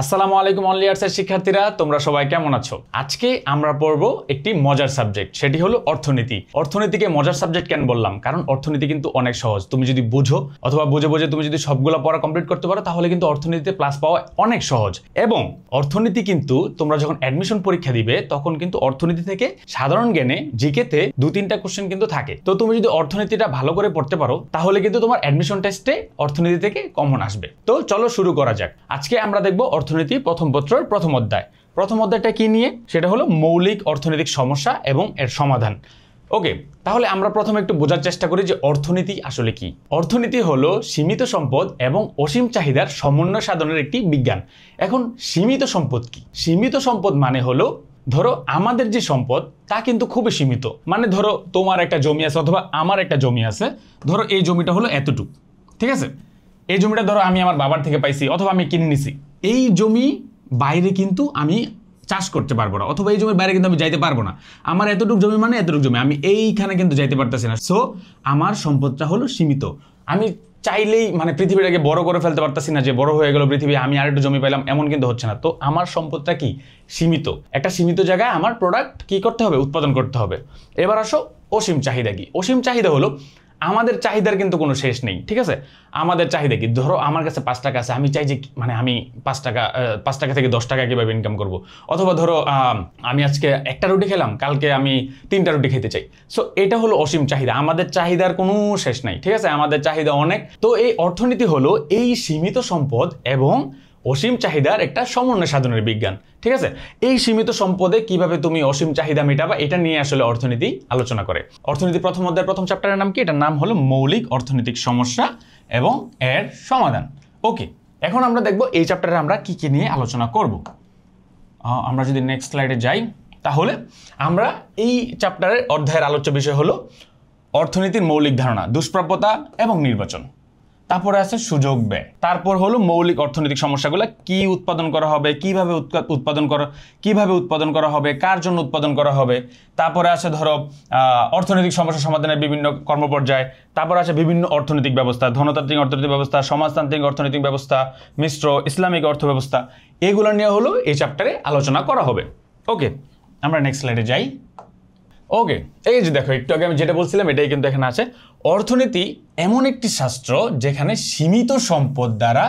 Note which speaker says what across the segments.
Speaker 1: আসসালামু আলাইকুম অনলি আর্টসের শিক্ষার্থীরা, তোমরা সবাই কেমন আছো? আজকে আমরা পড়ব একটি মজার সাবজেক্ট, সেটি হলো অর্থনীতি। অর্থনীতিকে মজার সাবজেক্ট কেন বললাম? কারণ অর্থনীতি কিন্তু অনেক সহজ। তুমি যদি বুঝো অথবা বুঝে বুঝে তুমি যদি সবগুলো পড়া কমপ্লিট করতে পারো, তাহলে কিন্তু অর্থনীতিতে প্লাস পাওয়া অনেক সহজ। এবং অর্থনীতি কিন্তু তোমরা যখন অ্যাডমিশন পরীক্ষা দিবে, তখন কিন্তু অর্থনীতি থেকে সাধারণ জ্ঞানে জিকেতে 2-3টা কোশ্চেন কিন্তু থাকে। তো তুমি যদি অর্থনীতিটা ভালো করে পড়তে পারো, তাহলে কিন্তু তোমার অ্যাডমিশন টেস্টে অর্থনীতি থেকে কমন আসবে। তো চলো শুরু করা যাক। আজকে আমরা দেখব অর্থনীতি প্রথম পত্রের প্রথম অধ্যায়। প্রথম অধ্যায়টা কি নিয়ে? সেটা হলো মৌলিক অর্থনৈতিক সমস্যা এবং এর সমাধান। ওকে, তাহলে আমরা প্রথমে একটু বোঝার চেষ্টা করি যে অর্থনীতি আসলে কি। অর্থনীতি হলো সীমিত সম্পদ এবং অসীম চাহিদার সমন্বয় সাধনের একটি বিজ্ঞান। এখন সীমিত সম্পদ কি? সীমিত সম্পদ মানে হলো, ধরো আমাদের যে সম্পদ তা কিন্তু খুবই সীমিত। মানে ধরো তোমার একটা জমি আছে অথবা আমার একটা জমি আছে, ধরো এই জমিটা হলো এতটুকু, ঠিক আছে? এই জমিটা ধরো আমি আমার বাবার থেকে পাইছি অথবা আমি কিনে নিছি। এই জমি বাইরে কিন্তু আমি চাষ করতে পারবো না, অথবা এই জমির বাইরে কিন্তু আমি যাইতে পারবো না। আমার এতটুকু জমি মানে এতটুকু জমি, আমি এইখানে কিন্তু যাইতে পারতেছি না। সো আমার সম্পদটা হলো সীমিত। আমি চাইলেই মানে পৃথিবীটাকে বড় করে ফেলতে পারতেছি না, যে বড় হয়ে গেল পৃথিবী, আমি আরেকটু জমি পাইলাম, এমন কিন্তু হচ্ছে না। তো আমার সম্পদটা কি? সীমিত। একটা সীমিত জায়গায় আমার প্রোডাক্ট কি করতে হবে? উৎপাদন করতে হবে। এবার আসো অসীম চাহিদা কি? অসীম চাহিদা হলো আমাদের চাহিদার কিন্তু কোনো শেষ নেই, ঠিক আছে? আমাদের চাহিদা কি? ধরো আমার কাছে 5 টাকা আছে, আমি চাই যে মানে আমি 5 টাকা থেকে 10 টাকা কিভাবে ইনকাম করব। অথবা ধরো আমি আজকে একটা রুটি খেলাম, কালকে আমি 3টা রুটি খেতে চাই। সো এটা হলো অসীম চাহিদা। আমাদের চাহিদার কোনো শেষ নাই, ঠিক আছে? আমাদের চাহিদা অনেক। তো এই অর্থনীতি হলো এই সীমিত সম্পদ এবং অসীম চাহিদার একটা সমন্বয় সাধনের বিজ্ঞান, ঠিক আছে? এই সীমিত সম্পদে কিভাবে তুমি অসীম চাহিদা মেটাবা, এটা নিয়ে আসলে অর্থনীতি আলোচনা করে। অর্থনীতি প্রথম অধ্যায়ের প্রথম চ্যাপ্টারের নাম কি? এটার নাম হলো মৌলিক অর্থনৈতিক সমস্যা এবং এর সমাধান। ওকে, এখন আমরা দেখব এই চ্যাপ্টারে আমরা কি কি নিয়ে আলোচনা করব। আমরা যদি নেক্সট স্লাইডে যাই, তাহলে আমরা এই চ্যাপ্টারের অধ্যায়ের আলোচ্য বিষয় হলো অর্থনীতির মৌলিক ধারণা, দুষ্প্রাপ্যতা এবং নির্বাচন। তারপরে আছে সুযোগ ব্যয়। তারপর হলো মৌলিক অর্থনৈতিক সমস্যাগুলো, কি উৎপাদন করা হবে, কিভাবে উৎপাদন করা হবে, কার জন্য উৎপাদন করা হবে। তারপরে আছে ধরো অর্থনৈতিক সমস্যা সমাধানের বিভিন্ন কর্মপর্যায়। তারপর আছে বিভিন্ন অর্থনৈতিক ব্যবস্থা, ধনতান্ত্রিক অর্থনৈতিক ব্যবস্থা, সমাজতান্ত্রিক অর্থনৈতিক ব্যবস্থা, মিশ্র ইসলামিক অর্থ ব্যবস্থা। এগুলো নিয়ে হলো এই চ্যাপ্টারে আলোচনা করা হবে। ওকে, আমরা নেক্সট স্লাইডে যাই। ওকে, এই যে দেখো, একটু আগে আমি যেটা বলছিলাম এটাই কিন্তু এখানে আছে। অর্থনীতি এমন একটি শাস্ত্র যেখানে সীমিত সম্পদ দ্বারা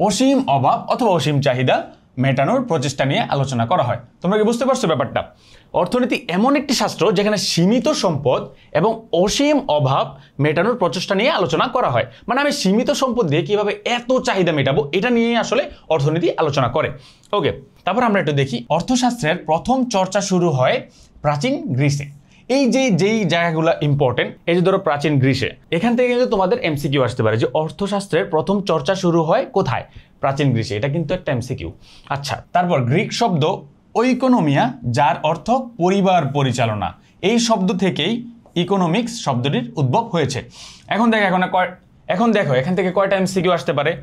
Speaker 1: অসীম অভাব অথবা অসীম চাহিদা মেটানোর প্রচেষ্টা নিয়ে আলোচনা করা হয়। তোমরা কি বুঝতে পারছো ব্যাপারটা? অর্থনীতি এমন একটি শাস্ত্র যেখানে সীমিত সম্পদ এবং অসীম অভাব মেটানোর প্রচেষ্টা নিয়ে আলোচনা করা হয়। মানে আমি সীমিত সম্পদ দিয়ে কিভাবে এত চাহিদা মেটাবো, এটা নিয়ে আসলে অর্থনীতি আলোচনা করে। ওকে, তারপর আমরা একটু দেখি। অর্থশাস্ত্রের প্রথম চর্চা শুরু হয় প্রাচীন গ্রিসে। এই যেই জায়গাগুলো ইম্পর্টেন্ট, এই যে ধরো প্রাচীন গ্রিসে, এখান থেকে কিন্তু তোমাদের এমসিকিউ আসতে পারে যে অর্থশাস্ত্রের প্রথম চর্চা শুরু হয় কোথায়? প্রাচীন গ্রিসে। এটা কিন্তু একটা এমসিকিউ। আচ্ছা, তারপর গ্রিক শব্দ ওইকোনমিয়া, যার অর্থ পরিবার পরিচালনা। এই শব্দ থেকেই ইকোনমিক্স শব্দটির উদ্ভব হয়েছে। এখন দেখো এখান থেকে কয়টা এমসিকিউ আসতে পারে?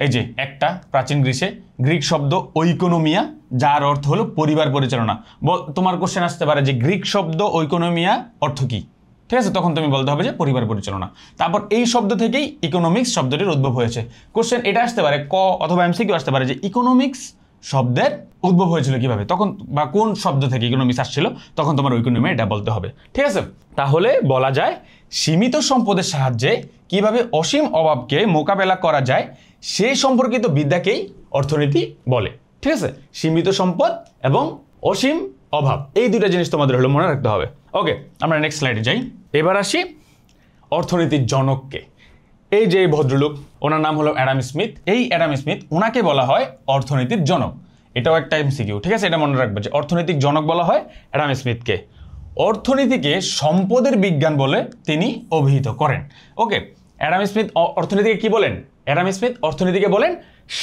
Speaker 1: এই যে একটা, প্রাচীন গ্রিসে গ্রিক শব্দ ওইকোনমিয়া, যার অর্থ হলো পরিবার পরিচালনা। তোমার কোশ্চেন আসতে পারে যে গ্রিক শব্দ ওইকোনমিয়া অর্থ কি, ঠিক আছে? তখন তুমি বলতে হবে যে পরিবার পরিচালনা। তারপর এই শব্দ থেকেই ইকোনমিক্স শব্দটির উদ্ভব হয়েছে। কোশ্চেন এটা আসতে পারে ক অথবা এমসিকিউ আসতে পারে যে ইকোনমিক্স শব্দের উদ্ভব হয়েছিল কিভাবে, তখন বা কোন শব্দ থেকে ইকোনমিক্স আসছিল, তখন তোমার ইকোনমিয়া এটা বলতে হবে, ঠিক আছে? তাহলে বলা যায় সীমিত সম্পদের সাহায্যে কিভাবে অসীম অভাবকে মোকাবেলা করা যায় সেই সম্পর্কিত বিদ্যাকেই অর্থনীতি বলে, ঠিক আছে? সীমিত সম্পদ এবং অসীম অভাব, এই দুইটা জিনিস তোমাদের হলো মনে রাখতে হবে। ওকে, আমরা নেক্সট স্লাইডে যাই। এবার আসি অর্থনীতির জনককে। এই যে ভদ্রলোক, ওনার নাম হলো অ্যাডাম স্মিথ। এই অ্যাডাম স্মিথ, ওনাকে বলা হয় অর্থনীতির জনক। এটাও একটা এমসিকিউ, ঠিক আছে? এটা মনে রাখবে যে অর্থনৈতিক জনক বলা হয় অ্যাডাম স্মিথকে। অর্থনীতিকে সম্পদের বিজ্ঞান বলে তিনি অভিহিত করেন। ওকে, অ্যাডাম স্মিথ অর্থনীতিকে কি বলেন? অ্যাডাম স্মিথ অর্থনীতিকে বলেন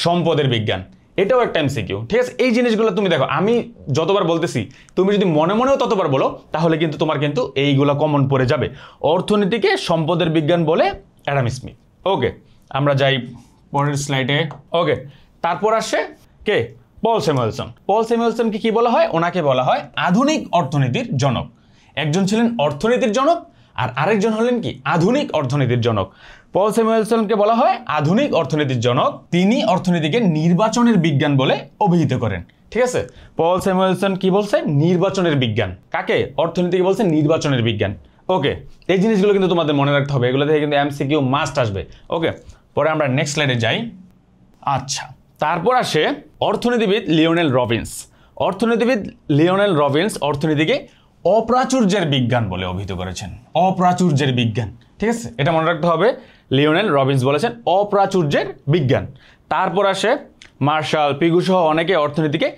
Speaker 1: সম্পদের বিজ্ঞান। এটাও একটা এমসিকিউ, ঠিক আছে? এই জিনিসগুলো তুমি দেখো, আমি যতবার বলতেছি তুমি যদি মনে মনেও ততবার বলো, তাহলে কিন্তু তোমার কিন্তু এইগুলো কমন পড়ে যাবে। অর্থনীতিকে সম্পদের বিজ্ঞান বলে অ্যাডাম স্মিথ। ওকে, আমরা যাই পরের স্লাইডে। ওকে, তারপর আসে কে? পল স্যামুয়েলসন। পল স্যামুয়েলসনকে কি বলা হয়? ওনাকে বলা হয় আধুনিক অর্থনীতির জনক। একজন ছিলেন অর্থনীতির জনক, আর আরেকজন হলেন কি আধুনিক অর্থনীতির জনক। পল স্যামুয়েলসনকে বলা হয় আধুনিক অর্থনীতির জনক। তিনি অর্থনীতিকে নির্বাচনের বিজ্ঞান বলে অভিহিত করেন। ঠিক আছে, পল স্যামুয়েলসন কি বলছে? নির্বাচনের বিজ্ঞান। কাকে? অর্থনীতিকে বলছে নির্বাচনের বিজ্ঞান। ওকে, এই জিনিসগুলো কিন্তু তোমাদের মনে রাখতে হবে, এগুলো থেকে কিন্তু এমসিকিউ মাস্ট আসবে। ওকে, পরে আমরা নেক্সট স্লাইডে যাই। আচ্ছা, তারপর আসে অর্থনীতিবিদ লিওনেল রবিন্স। অর্থনীতিবিদ লিওনেল রবিন্স অর্থনীতিকে অপ্রাচুর্যের বিজ্ঞান বলে অভিহিত করেছেন। অপ্রাচুর্যের বিজ্ঞান, ঠিক আছে, এটা মনে রাখতে হবে। লিওনেল রবিন্স বলেছেন অপ্রাচুর্যের বিজ্ঞান। তারপর আসে মার্শাল, পিগু সহ অনেকে অর্থনীতিকে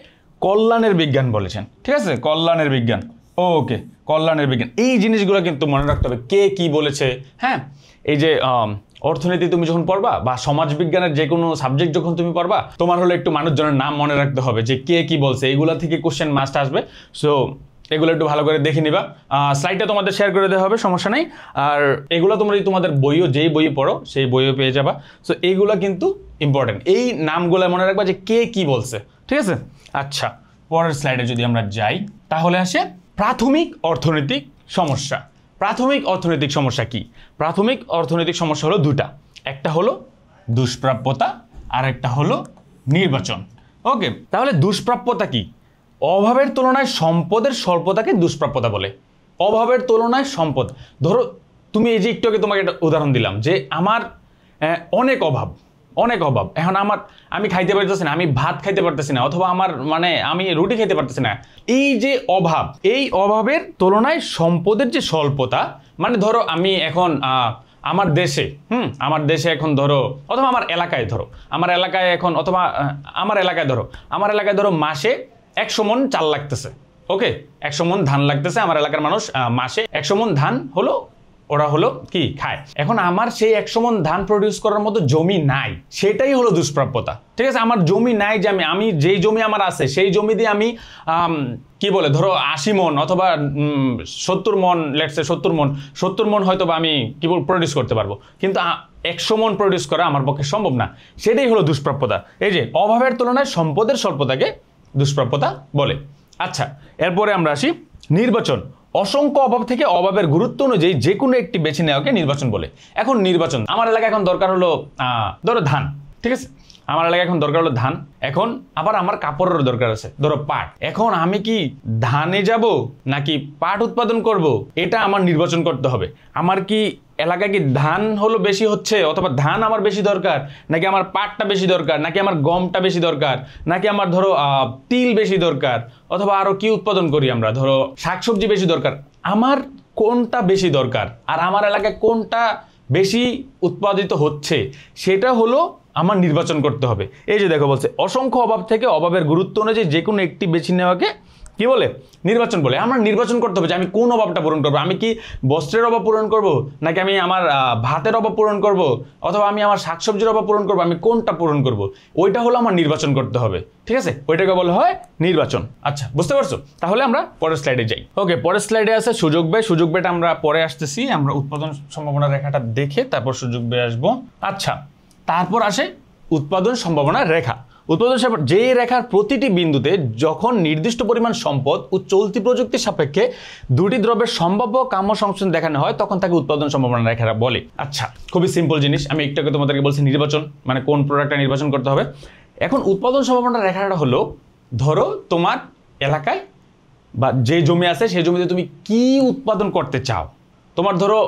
Speaker 1: কল্যাণের বিজ্ঞান বলেছেন। ঠিক আছে, কল্যাণের বিজ্ঞান। ওকে, কল্যাণের বিজ্ঞান। এই জিনিসগুলো কিন্তু মনে রাখতে হবে, কে কি বলেছে। হ্যাঁ, এই যে অর্থনীতি তুমি যখন পড়বা বা সমাজবিজ্ঞানের যে কোনো সাবজেক্ট যখন তুমি পড়বা, তোমার হলো একটু মানুষজনের নাম মনে রাখতে হবে যে কে কি বলছে, এগুলা থেকে কোশ্চেন মাস্ট আসবে। সো এগুলো একটু ভালো করে দেখে নিবা। স্লাইডটা তোমাদের শেয়ার করে দেওয়া হবে, সমস্যা নেই। আর এগুলো তোমরা যদি তোমাদের বইও, যেই বই পড়ো সেই বইও পেয়ে যাবা। সো এইগুলো কিন্তু ইম্পর্টেন্ট, এই নামগুলো মনে রাখবা যে কে কি বলছে। ঠিক আছে, আচ্ছা, পরের স্লাইডে যদি আমরা যাই তাহলে আসে প্রাথমিক অর্থনৈতিক সমস্যা। প্রাথমিক অর্থনৈতিক সমস্যা কি? প্রাথমিক অর্থনৈতিক সমস্যা হলো দুটা, একটা হলো দুষ্প্রাপ্যতা আর একটা হলো নির্বাচন। ওকে, তাহলে দুষ্প্রাপ্যতা কি? অভাবের তুলনায় সম্পদের স্বল্পতাকে দুষ্প্রাপ্যতা বলে। অভাবের তুলনায় সম্পদ, ধরো তুমি এই যে একটু আগে তোমাকে একটা উদাহরণ দিলাম যে আমার অনেক অভাব, অনেক অভাব, এখন আমি খাইতে পারতেছি না, আমি ভাত খাইতে পারতেছি না, অথবা আমি রুটি খাইতে পারতেছি না। এই যে অভাব, এই অভাবের তুলনায় সম্পদের যে স্বল্পতা, মানে ধরো আমি এখন আমার দেশে আমার দেশে এখন ধরো, অথবা আমার এলাকায় ধরো, আমার এলাকায় ধরো মাসে 100 মণ চাল লাগতেছে। ওকে, 100 মণ ধান লাগতেছে, আমার এলাকার মানুষ মাসে 100 মণ ধান হলো ওরা হলো কি খায়। এখন আমার সেই 100 মণ ধান প্রডিউস করার মতো জমি নাই, সেটাই হলো দুষ্প্রাপ্যতা। ঠিক আছে, আমার জমি নাই, যে আমি যেই জমি আমার আছে সেই জমি দিয়ে আমি কি বলে ধরো 80 মণ অথবা 70 মণ, লেটস সে 70 মণ হয়তো বা আমি কি বল প্রডিউস করতে পারবো, কিন্তু 100 মণ প্রডিউস করা আমার পক্ষে সম্ভব না। সেটাই হলো দুষ্প্রাপ্যতা। এই যে অভাবের তুলনায় সম্পদের স্বল্পতাকে দুষ্প্রাপ্যতা বলে। আচ্ছা, এরপরে আমরা আসি নির্বাচন। অসংখ্য অভাব থেকে অভাবের গুরুত্ব অনুযায়ী যে কোনো একটি বেছে নেওয়াকে নির্বাচন বলে। এখন নির্বাচন, আমার এলাকায় এখন দরকার হলো ধরো ধান। ঠিক আছে, আমার এলাকায় এখন দরকার হলো ধান, এখন আবার আমার কাপড়ের দরকার আছে ধরো পাট। এখন আমি কি ধানে যাব নাকি পাট উৎপাদন করব, এটা আমার নির্বাচন করতে হবে। আমার কি এলাকায় কি ধান হলো বেশি হচ্ছে, অথবা ধান আমার বেশি দরকার, নাকি আমার পাটটা বেশি দরকার, নাকি আমার গমটা বেশি দরকার, নাকি আমার ধরো তিল বেশি দরকার, অথবা আরো কি উৎপাদন করি আমরা, ধরো শাকসবজি বেশি দরকার। আমার কোনটা বেশি দরকার আর আমার এলাকায় কোনটা বেশি উৎপাদিত হচ্ছে, সেটা হলো আমার নির্বাচন করতে হবে। এই যে দেখো বলছে অসংখ্য অভাব থেকে অভাবের গুরুত্ব অনুযায়ী যে কোনো একটি বেছে নেওয়াকে কি বলে? নির্বাচন বলে। আমরা নির্বাচন করতে হবে যে আমি কোন অভাবটা পূরণ করবো। আমি কি বস্ত্রের অভাব পূরণ করব, নাকি আমি আমার ভাতের অভাব পূরণ করব, অথবা আমি আমার শাকসবজির অভাব পূরণ করবো, আমি কোনটা পূরণ করব, ওইটা হলো আমার নির্বাচন করতে হবে। ঠিক আছে, ওইটাকে বলা হয় নির্বাচন। আচ্ছা, বুঝতে পারছো? তাহলে আমরা পরের স্লাইডে যাই। ওকে, পরের স্লাইডে আছে সুযোগ ব্যয়। সুযোগ ব্যয়টা আমরা পরে আসতেছি, আমরা উৎপাদন সম্ভাবনা রেখাটা দেখে তারপর সুযোগ ব্যয় আসবো। আচ্ছা, তারপর আসে উৎপাদন সম্ভাবনা রেখা। উৎপাদন যে রেখার প্রতিটি বিন্দুতে যখন নির্দিষ্ট পরিমাণ সম্পদ ও চলতি প্রযুক্তির সাপেক্ষে দুটি দ্রব্যের সম্ভাব্য কাম্য সংমিশ্রণ দেখানো হয়, তখন তাকে উৎপাদন সম্ভাবনা রেখা বলে। আচ্ছা, খুবই সিম্পল জিনিস, আমি একটু আগে তোমাদেরকে বলছি নির্বাচন মানে কোন প্রোডাক্টটা নির্বাচন করতে হবে। এখন উৎপাদন সম্ভাবনা রেখাটা হলো, ধরো তোমার এলাকায় বা যে জমি আছে সেই জমিতে তুমি কি উৎপাদন করতে চাও। তোমার ধরো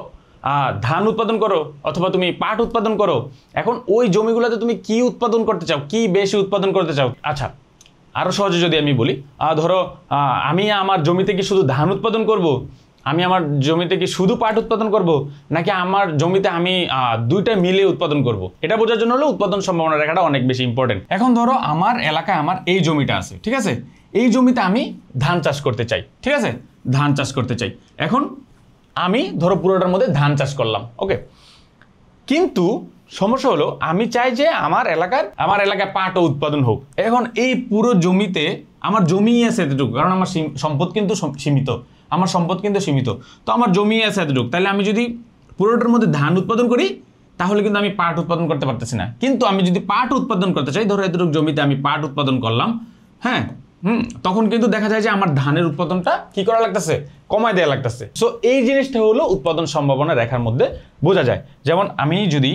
Speaker 1: ধান উৎপাদন করো অথবা তুমি পাট উৎপাদন করো। এখন ওই জমিগুলোতে তুমি কি উৎপাদন করতে চাও, কি বেশি উৎপাদন করতে চাও। আচ্ছা, আরো সহজে যদি আমি বলি, ধরো আমি আমার জমিতে কি শুধু ধান উৎপাদন করব, আমি আমার জমিতে কি শুধু পাট উৎপাদন করব, নাকি আমার জমিতে আমি দুইটা মিলে উৎপাদন করব। এটা বোঝার জন্য হলো উৎপাদন সম্ভাবনা রেখাটা অনেক বেশি ইম্পর্টেন্ট। এখন ধরো আমার এলাকায় আমার এই জমিটা আছে, ঠিক আছে, এই জমিতে আমি ধান চাষ করতে চাই। ঠিক আছে, ধান চাষ করতে চাই। এখন আমি ধরো পুরোটার মধ্যে ধান চাষ করলাম। ওকে, কিন্তু সমস্যা হলো আমি চাই যে আমার এলাকায় পাটও উৎপাদন হোক। এখন এই পুরো জমিতে আমার জমি আছে এতটুকু, কারণ আমার সম্পদ কিন্তু সীমিত, তো আমার জমি আছে এতটুকু। তাহলে আমি যদি পুরোটার মধ্যে ধান উৎপাদন করি তাহলে কিন্তু আমি পাট উৎপাদন করতে পারতেছি না। কিন্তু আমি যদি পাট উৎপাদন করতে চাই, ধরো এতটুকু জমিতে আমি পাট উৎপাদন করলাম, হ্যাঁ, তখন কিন্তু দেখা যায় যে আমার ধানের উৎপাদনটা কি করা লাগতেছে, কমায় দেওয়া লাগতেছে। সো এই জিনিসটা হলো উৎপাদন সম্ভাবনা রেখার মধ্যে বোঝা যায়। যেমন আমি যদি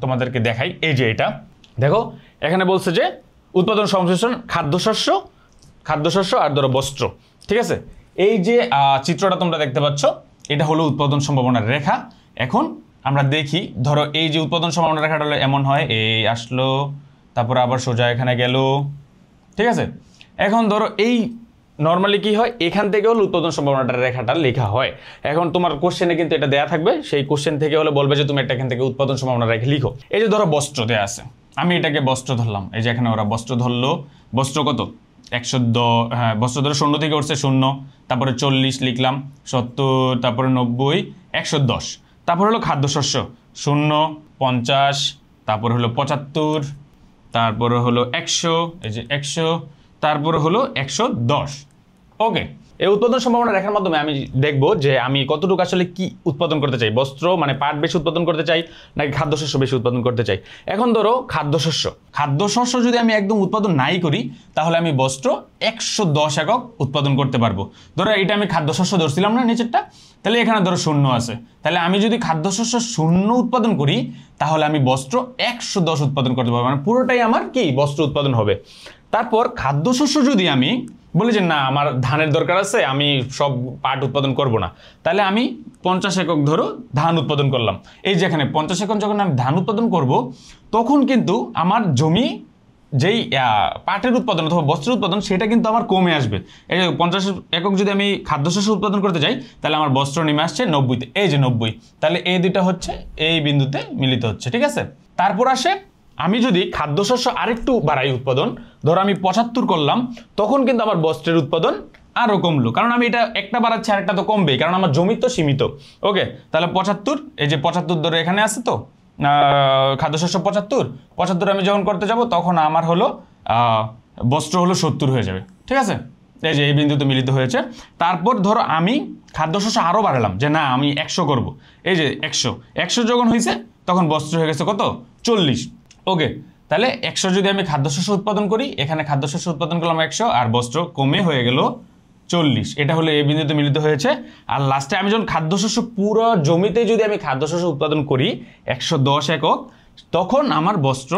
Speaker 1: তোমাদেরকে দেখাই, এই যে এটা দেখো, এখানে বলছে যে উৎপাদন সংশ্লেষণ খাদ্যশস্য আর ধরো বস্ত্র, ঠিক আছে। এই যে চিত্রটা তোমরা দেখতে পাচ্ছ, এটা হলো উৎপাদন সম্ভাবনার রেখা। এখন আমরা দেখি, ধরো এই যে উৎপাদন সম্ভাবনা রেখাটা হলো এমন হয়, এই আসলো, তারপরে আবার সোজা এখানে গেল, ঠিক আছে। এখন ধরো এই নর্মালি কি হয়, এখান থেকে হলো উৎপাদন সম্ভাবনাটার রেখাটা লেখা হয়। এখন তোমার কোশ্চেনে কিন্তু এটা দেয়া থাকবে, সেই কোশ্চেন থেকে হলে বলবে যে তুমি এটা এখান থেকে উৎপাদন সম্ভাবনা রেখা লিখো। এই যে ধরো বস্ত্র দেয়া আছে, আমি এটাকে বস্ত্র ধরলাম, এই যে এখানে ওরা বস্ত্র ধরলো, বস্ত্র কত 110, হ্যাঁ বস্ত্র ধরো 0 থেকে উঠছে 0, তারপরে 40 লিখলাম, 70, তারপরে 90, 110, তারপর হলো খাদ্যশস্য 0, 50, তারপর হলো 75, তারপরে হলো 100, এই যে 100, তারপরে হলো 110। ওকে, এই উৎপাদন সম্ভাবনা রেখার মাধ্যমে আমি দেখব যে আমি কতটুকু আসলে কি উৎপাদন করতে চাই, বস্ত্র মানে পাট বেশি উৎপাদন করতে চাই নাকি খাদ্যশস্য বেশি উৎপাদন করতে চাই। এখন ধরো খাদ্যশস্য যদি আমি একদম উৎপাদন নাই করি, তাহলে আমি বস্ত্র 110 একক উৎপাদন করতে পারবো। ধরো এটা আমি খাদ্যশস্য ধরছিলাম না নিচেরটা, তাহলে এখানে ধরো 0 আছে, তাহলে আমি যদি খাদ্যশস্য 0 উৎপাদন করি, তাহলে আমি বস্ত্র 110 উৎপাদন করতে পারবো, মানে পুরোটাই আমার কি বস্ত্র উৎপাদন হবে। তারপর খাদ্যশস্য যদি আমি বলি যে না আমার ধানের দরকার আছে, আমি সব পাট উৎপাদন করব না, তাহলে আমি 50 একক ধরো ধান উৎপাদন করলাম। এই যে এখানে 50 একক যখন আমি ধান উৎপাদন করব, তখন কিন্তু আমার জমি যেই পাটের উৎপাদন অথবা বস্ত্রের উৎপাদন সেটা কিন্তু আমার কমে আসবে। এই যে 50 একক যদি আমি খাদ্যশস্য উৎপাদন করতে যাই, তাহলে আমার বস্ত্র নেমে আসছে 90-তে, এই যে 90, তাহলে এই দুইটা হচ্ছে এই বিন্দুতে মিলিত হচ্ছে, ঠিক আছে। তারপর আসে আমি যদি খাদ্যশস্য আরেকটু বাড়াই উৎপাদন, ধরো আমি 75 করলাম, তখন কিন্তু আমার বস্ত্রের উৎপাদন আরও কমলো, কারণ আমি এটা একটা বাড়াচ্ছি আরেকটা তো কমবেই, কারণ আমার জমি তো সীমিত। ওকে, তাহলে 75, এই যে 75 ধরো এখানে আছে তো খাদ্যশস্য 75 আমি যখন করতে যাব, তখন আমার হলো বস্ত্র হলো 70 হয়ে যাবে, ঠিক আছে। এই যে এই বিন্দুতে মিলিত হয়েছে। তারপর ধরো আমি খাদ্যশস্য আরও বাড়ালাম যে না আমি 100 করব, এই যে 100 যখন হয়েছে, তখন বস্ত্র হয়ে গেছে কত 40। ওকে, তাহলে 100 যদি আমি খাদ্যশস্য উৎপাদন করি, এখানে খাদ্যশস্য উৎপাদন করলাম 100, আর বস্ত্র কমে হয়ে গেল 40। এটা হলো এই বিন্দুতে মিলিত হয়েছে। আর লাস্টে আমি যখন খাদ্যশস্য পুরো জমিতে যদি আমি খাদ্যশস্য উৎপাদন করি 110 একক, তখন আমার বস্ত্র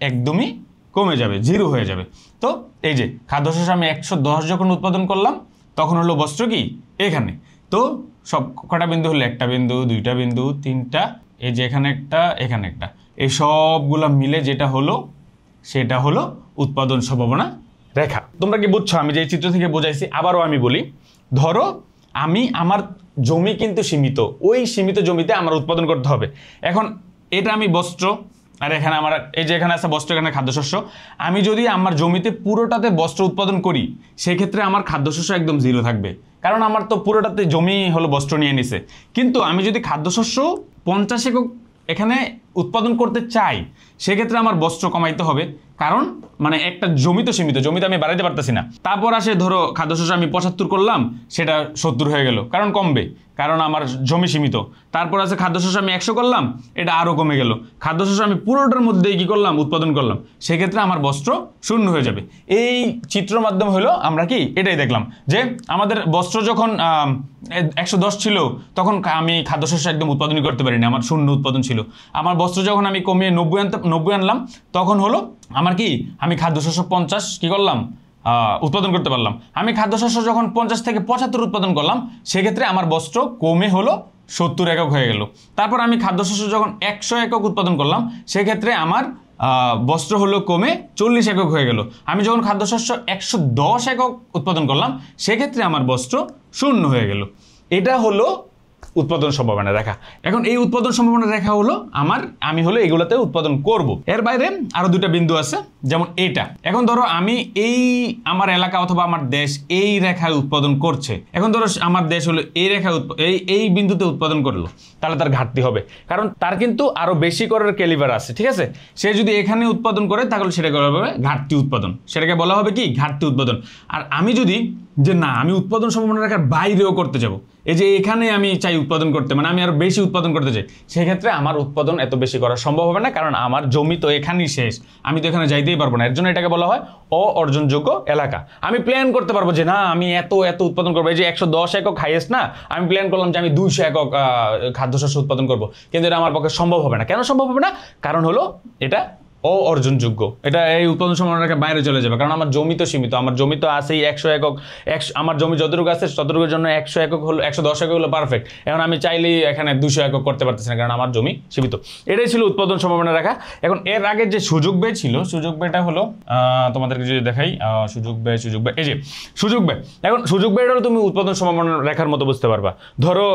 Speaker 1: একদমই কমে যাবে, 0 হয়ে যাবে। তো এই যে খাদ্যশস্য আমি 110 যখন উৎপাদন করলাম, তখন হলো বস্ত্র কি এখানে। তো সব কটা বিন্দু হলো, একটা বিন্দু, দুইটা বিন্দু, তিনটা, এই যে এখানে একটা, এখানে একটা, এই সবগুলো মিলে যেটা হলো সেটা হলো উৎপাদন সম্ভাবনা রেখা। তোমরা কি বুঝছো আমি যে চিত্র থেকে বোঝাইছি? আবারও আমি বলি, ধরো আমার জমি কিন্তু সীমিত, ওই সীমিত জমিতে আমার উৎপাদন করতে হবে। এখন এটা আমি বস্ত্র, আর এখানে আমার এই যে এখানে আছে বস্ত্র, এখানে খাদ্যশস্য। আমি যদি আমার জমিতে পুরোটাতে বস্ত্র উৎপাদন করি, সেক্ষেত্রে আমার খাদ্যশস্য একদম 0 থাকবে, কারণ আমার তো পুরোটাতে জমি হলো বস্ত্র নিয়ে নিছে। কিন্তু আমি যদি খাদ্যশস্য 50 একক এখানে উৎপাদন করতে চাই, সেক্ষেত্রে আমার বস্ত্র কমাইতে হবে, কারণ মানে একটা জমি তো সীমিত, জমিতে আমি বাড়াইতে পারতেছি না। তারপর আসে ধরো খাদ্যশস্য আমি 75 করলাম, সেটা 70 হয়ে গেল, কারণ কমবে, কারণ আমার জমি সীমিত। তারপর আছে খাদ্যশস্য আমি 100 করলাম, এটা আরও কমে গেল। খাদ্যশস্য আমি পুরোটার মধ্যেই কী করলাম, উৎপাদন করলাম, সেক্ষেত্রে আমার বস্ত্র 0 হয়ে যাবে। এই চিত্র মাধ্যম হলো আমরা কি এটাই দেখলাম যে আমাদের বস্ত্র যখন 110 ছিল, তখন আমি খাদ্যশস্য একদম উৎপাদনই করতে পারিনি, আমার 0 উৎপাদন ছিল। আমার বস্ত্র যখন আমি কমিয়ে 90 আনলাম, তখন হলো আমার কি আমি খাদ্যশস্য 50 কি করলাম, উৎপাদন করতে পারলাম। আমি খাদ্যশস্য যখন 50 থেকে 75 উৎপাদন করলাম, সেক্ষেত্রে আমার বস্ত্র কমে হলো 70 একক হয়ে গেল। তারপর আমি খাদ্যশস্য যখন 100 একক উৎপাদন করলাম, সেক্ষেত্রে আমার বস্ত্র হলো কমে 40 একক হয়ে গেল। আমি যখন খাদ্যশস্য 110 একক উৎপাদন করলাম, সেক্ষেত্রে আমার বস্ত্র 0 হয়ে গেল। এটা হলো উৎপাদন সম্ভাবনা রেখা। এখন এই উৎপাদন সম্ভাবনা রেখা হলো আমি হলো এগুলোতে উৎপাদন করব। এর বাইরে আরো দুটো বিন্দু আছে, যেমন এটা। এখন ধরো আমি এই আমার এলাকা অথবা আমার দেশ এই রেখায় উৎপাদন করছে। এখন ধরো আমার দেশ হলো এই রেখা এই বিন্দুতে উৎপাদন করলো, তাহলে তার ঘাটতি হবে, কারণ তার কিন্তু আরো বেশি করার ক্যালিবার আছে, ঠিক আছে। সে যদি এখানে উৎপাদন করে, তাহলে সেটাকে বলা হবে ঘাটতি উৎপাদন, সেটাকে বলা হবে কি ঘাটতি উৎপাদন। আর আমি যদি যে না আমি উৎপাদন সম্ভাবনা রেখার বাইরেও করতে যাব, এই যে এখানে আমি চাই উৎপাদন করতে, মানে আমি আরো বেশি উৎপাদন করতে চাই, সেক্ষেত্রে আমার উৎপাদন এত বেশি করা সম্ভব হবে না, কারণ আমার জমি তো এখানেই শেষ, আমি তো এখানে যাইতেই পারবো না। এর জন্য এটাকে বলা হয় অর্জনযোগ্য এলাকা। আমি প্ল্যান করতে পারবো যে না আমি এত এত উৎপাদন করবো, এই যে 110 একক হাইয়েস্ট না, আমি প্ল্যান করলাম যে আমি 200 একক খাদ্যশস্য উৎপাদন করবো, কিন্তু এটা আমার পক্ষে সম্ভব হবে না। কেন সম্ভব হবে না? কারণ হলো এটা অর্জনযোগ্য, এটা এই উৎপাদন সম্ভাবনা রেখার বাইরে চলে যাবে, কারণ আমার জমি তো সীমিত, আমার জমি তো আছেই 100 একক, আমার জমি যতটুকু আছে ততটুকুর জন্য 100 একক হলো, 110 একক হলো পারফেক্ট। এখন আমি চাইলেই এখানে 200 একক করতে পারতেছি না, কারণ আমার জমি সীমিত। এটাই ছিল উৎপাদন সম্ভাবনা রেখা। এখন এর আগে যে সুযোগ ব্যয় ছিল, সুযোগ ব্যয়টা হলো তোমাদেরকে যদি দেখাই, সুযোগ ব্যয়, এই যে সুযোগ ব্যয়। এখন সুযোগ ব্যয়টা হলো তুমি উৎপাদন সম্ভাবনা রেখার মতো বুঝতে পারবা। ধরো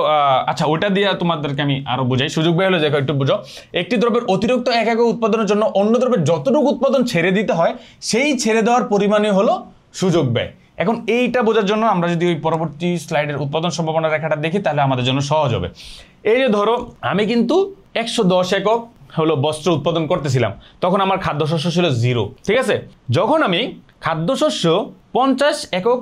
Speaker 1: আচ্ছা ওইটা দিয়ে তোমাদেরকে আমি আরো বুঝাই। সুযোগ ব্যয় হলো, দেখো একটু বুঝো, একটি দ্রব্যের অতিরিক্ত এক একক উৎপাদনের জন্য অন্য দ্রব্যের যতটুকু উৎপাদন ছেড়ে দিতে হয় সেই ছেড়ে দেওয়ার পরিমাণই হলো সুযোগ ব্যয়। এখন এইটা বোঝার জন্য আমরা যদি ওই পরবর্তী স্লাইডের উৎপাদন সম্ভাবনা রেখাটা দেখি তাহলে আমাদের জন্য সহজ হবে। এই যে ধরো আমি কিন্তু 110 একক হলো বস্ত্র উৎপাদন করতেছিলাম, তখন আমার খাদ্যশস্য ছিল 0, ঠিক আছে। যখন আমি খাদ্যশস্য 50 একক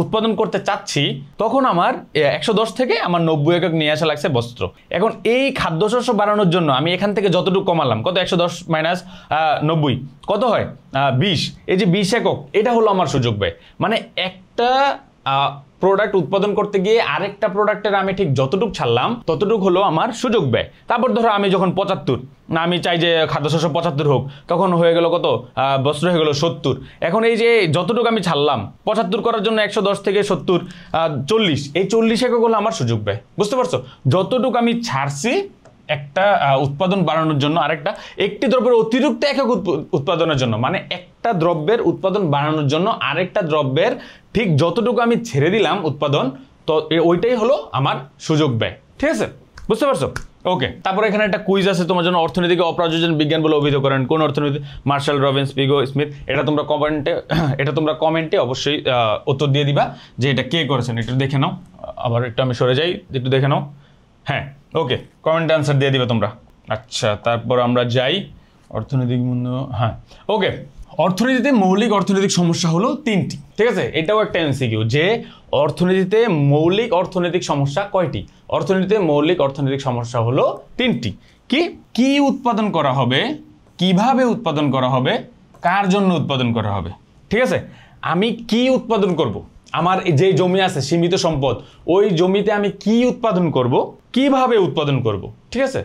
Speaker 1: উৎপাদন করতে চাচ্ছি, তখন আমার 110 থেকে আমার 90 একক নিয়ে আসা লাগছে বস্ত্র। এখন এই খাদ্যশস্য বাড়ানোর জন্য আমি এখান থেকে যতটুকু কমালাম, কত 110 মাইনাস 90 কত হয় 20, এই যে 20 একক, এটা হলো আমার সুযোগ ব্যয়। মানে একটা প্রোডাক্ট উৎপাদন করতে গিয়ে আরেকটা প্রোডাক্টের আমি ঠিক যতটুকু ছাড়লাম ততটুকু হলো আমার সুযোগ ব্যয়। তারপর ধরো আমি যখন 75, না আমি চাই যে খাদ্যশস্য 75 হোক, তখন হয়ে গেল কত, বস্ত্র হয়ে গেল 70। এখন এই যে যতটুকু আমি ছাড়লাম 75 করার জন্য 110 থেকে 70 40, এই 40 একক হলো আমার সুযোগ ব্যয়। বুঝতে পারছো? যতটুকু আমি ছাড়ছি একটা উৎপাদন বাড়ানোর জন্য, আরেকটা একটি দ্রব্যের অতিরিক্ত একক উৎপাদনের জন্য, মানে একটা দ্রব্যের উৎপাদন বাড়ানোর জন্য আরেকটা দ্রব্যের ঠিক যতটুকু আমি ছেড়ে দিলাম উৎপাদন, তো ওইটাই হলো আমার সুযোগ ব্যয়। ঠিক আছে, বুঝতে পারছো? ওকে, তারপরে এখানে একটা কুইজ আছে তোমার জন্য। অর্থনীতিকে অপ্রাযোজন বিজ্ঞান বলে অভিহিত করেন কোন অর্থনীতি? Marshall, Robbins, Pigou, Smith. এটা তোমরা কমেন্টে অবশ্যই উত্তর দিয়ে দিবা যে এটা কে করেছেন। একটু দেখে নাও, আবার একটু আমি সরে যাই, একটু দেখে নাও। হ্যাঁ, ওকে, কমেন্ট অ্যান্সার দিয়ে দিবে তোমরা। আচ্ছা, তারপর আমরা যাই অর্থনৈতিক মূল্য। হ্যাঁ, ওকে, অর্থনীতিতে মৌলিক অর্থনৈতিক সমস্যা হলো 3টি। ঠিক আছে, এটাও একটা এমসিকিউ যে অর্থনীতিতে মৌলিক অর্থনৈতিক সমস্যা কয়টি? অর্থনীতিতে মৌলিক অর্থনৈতিক সমস্যা হলো 3টি। কি উৎপাদন করা হবে, কিভাবে উৎপাদন করা হবে, কার জন্য উৎপাদন করা হবে। ঠিক আছে, আমি কি উৎপাদন করব, আমার যে জমি আছে সীমিত সম্পদ, ওই জমিতে আমি কি উৎপাদন করব, কিভাবে উৎপাদন করব। ঠিক আছে,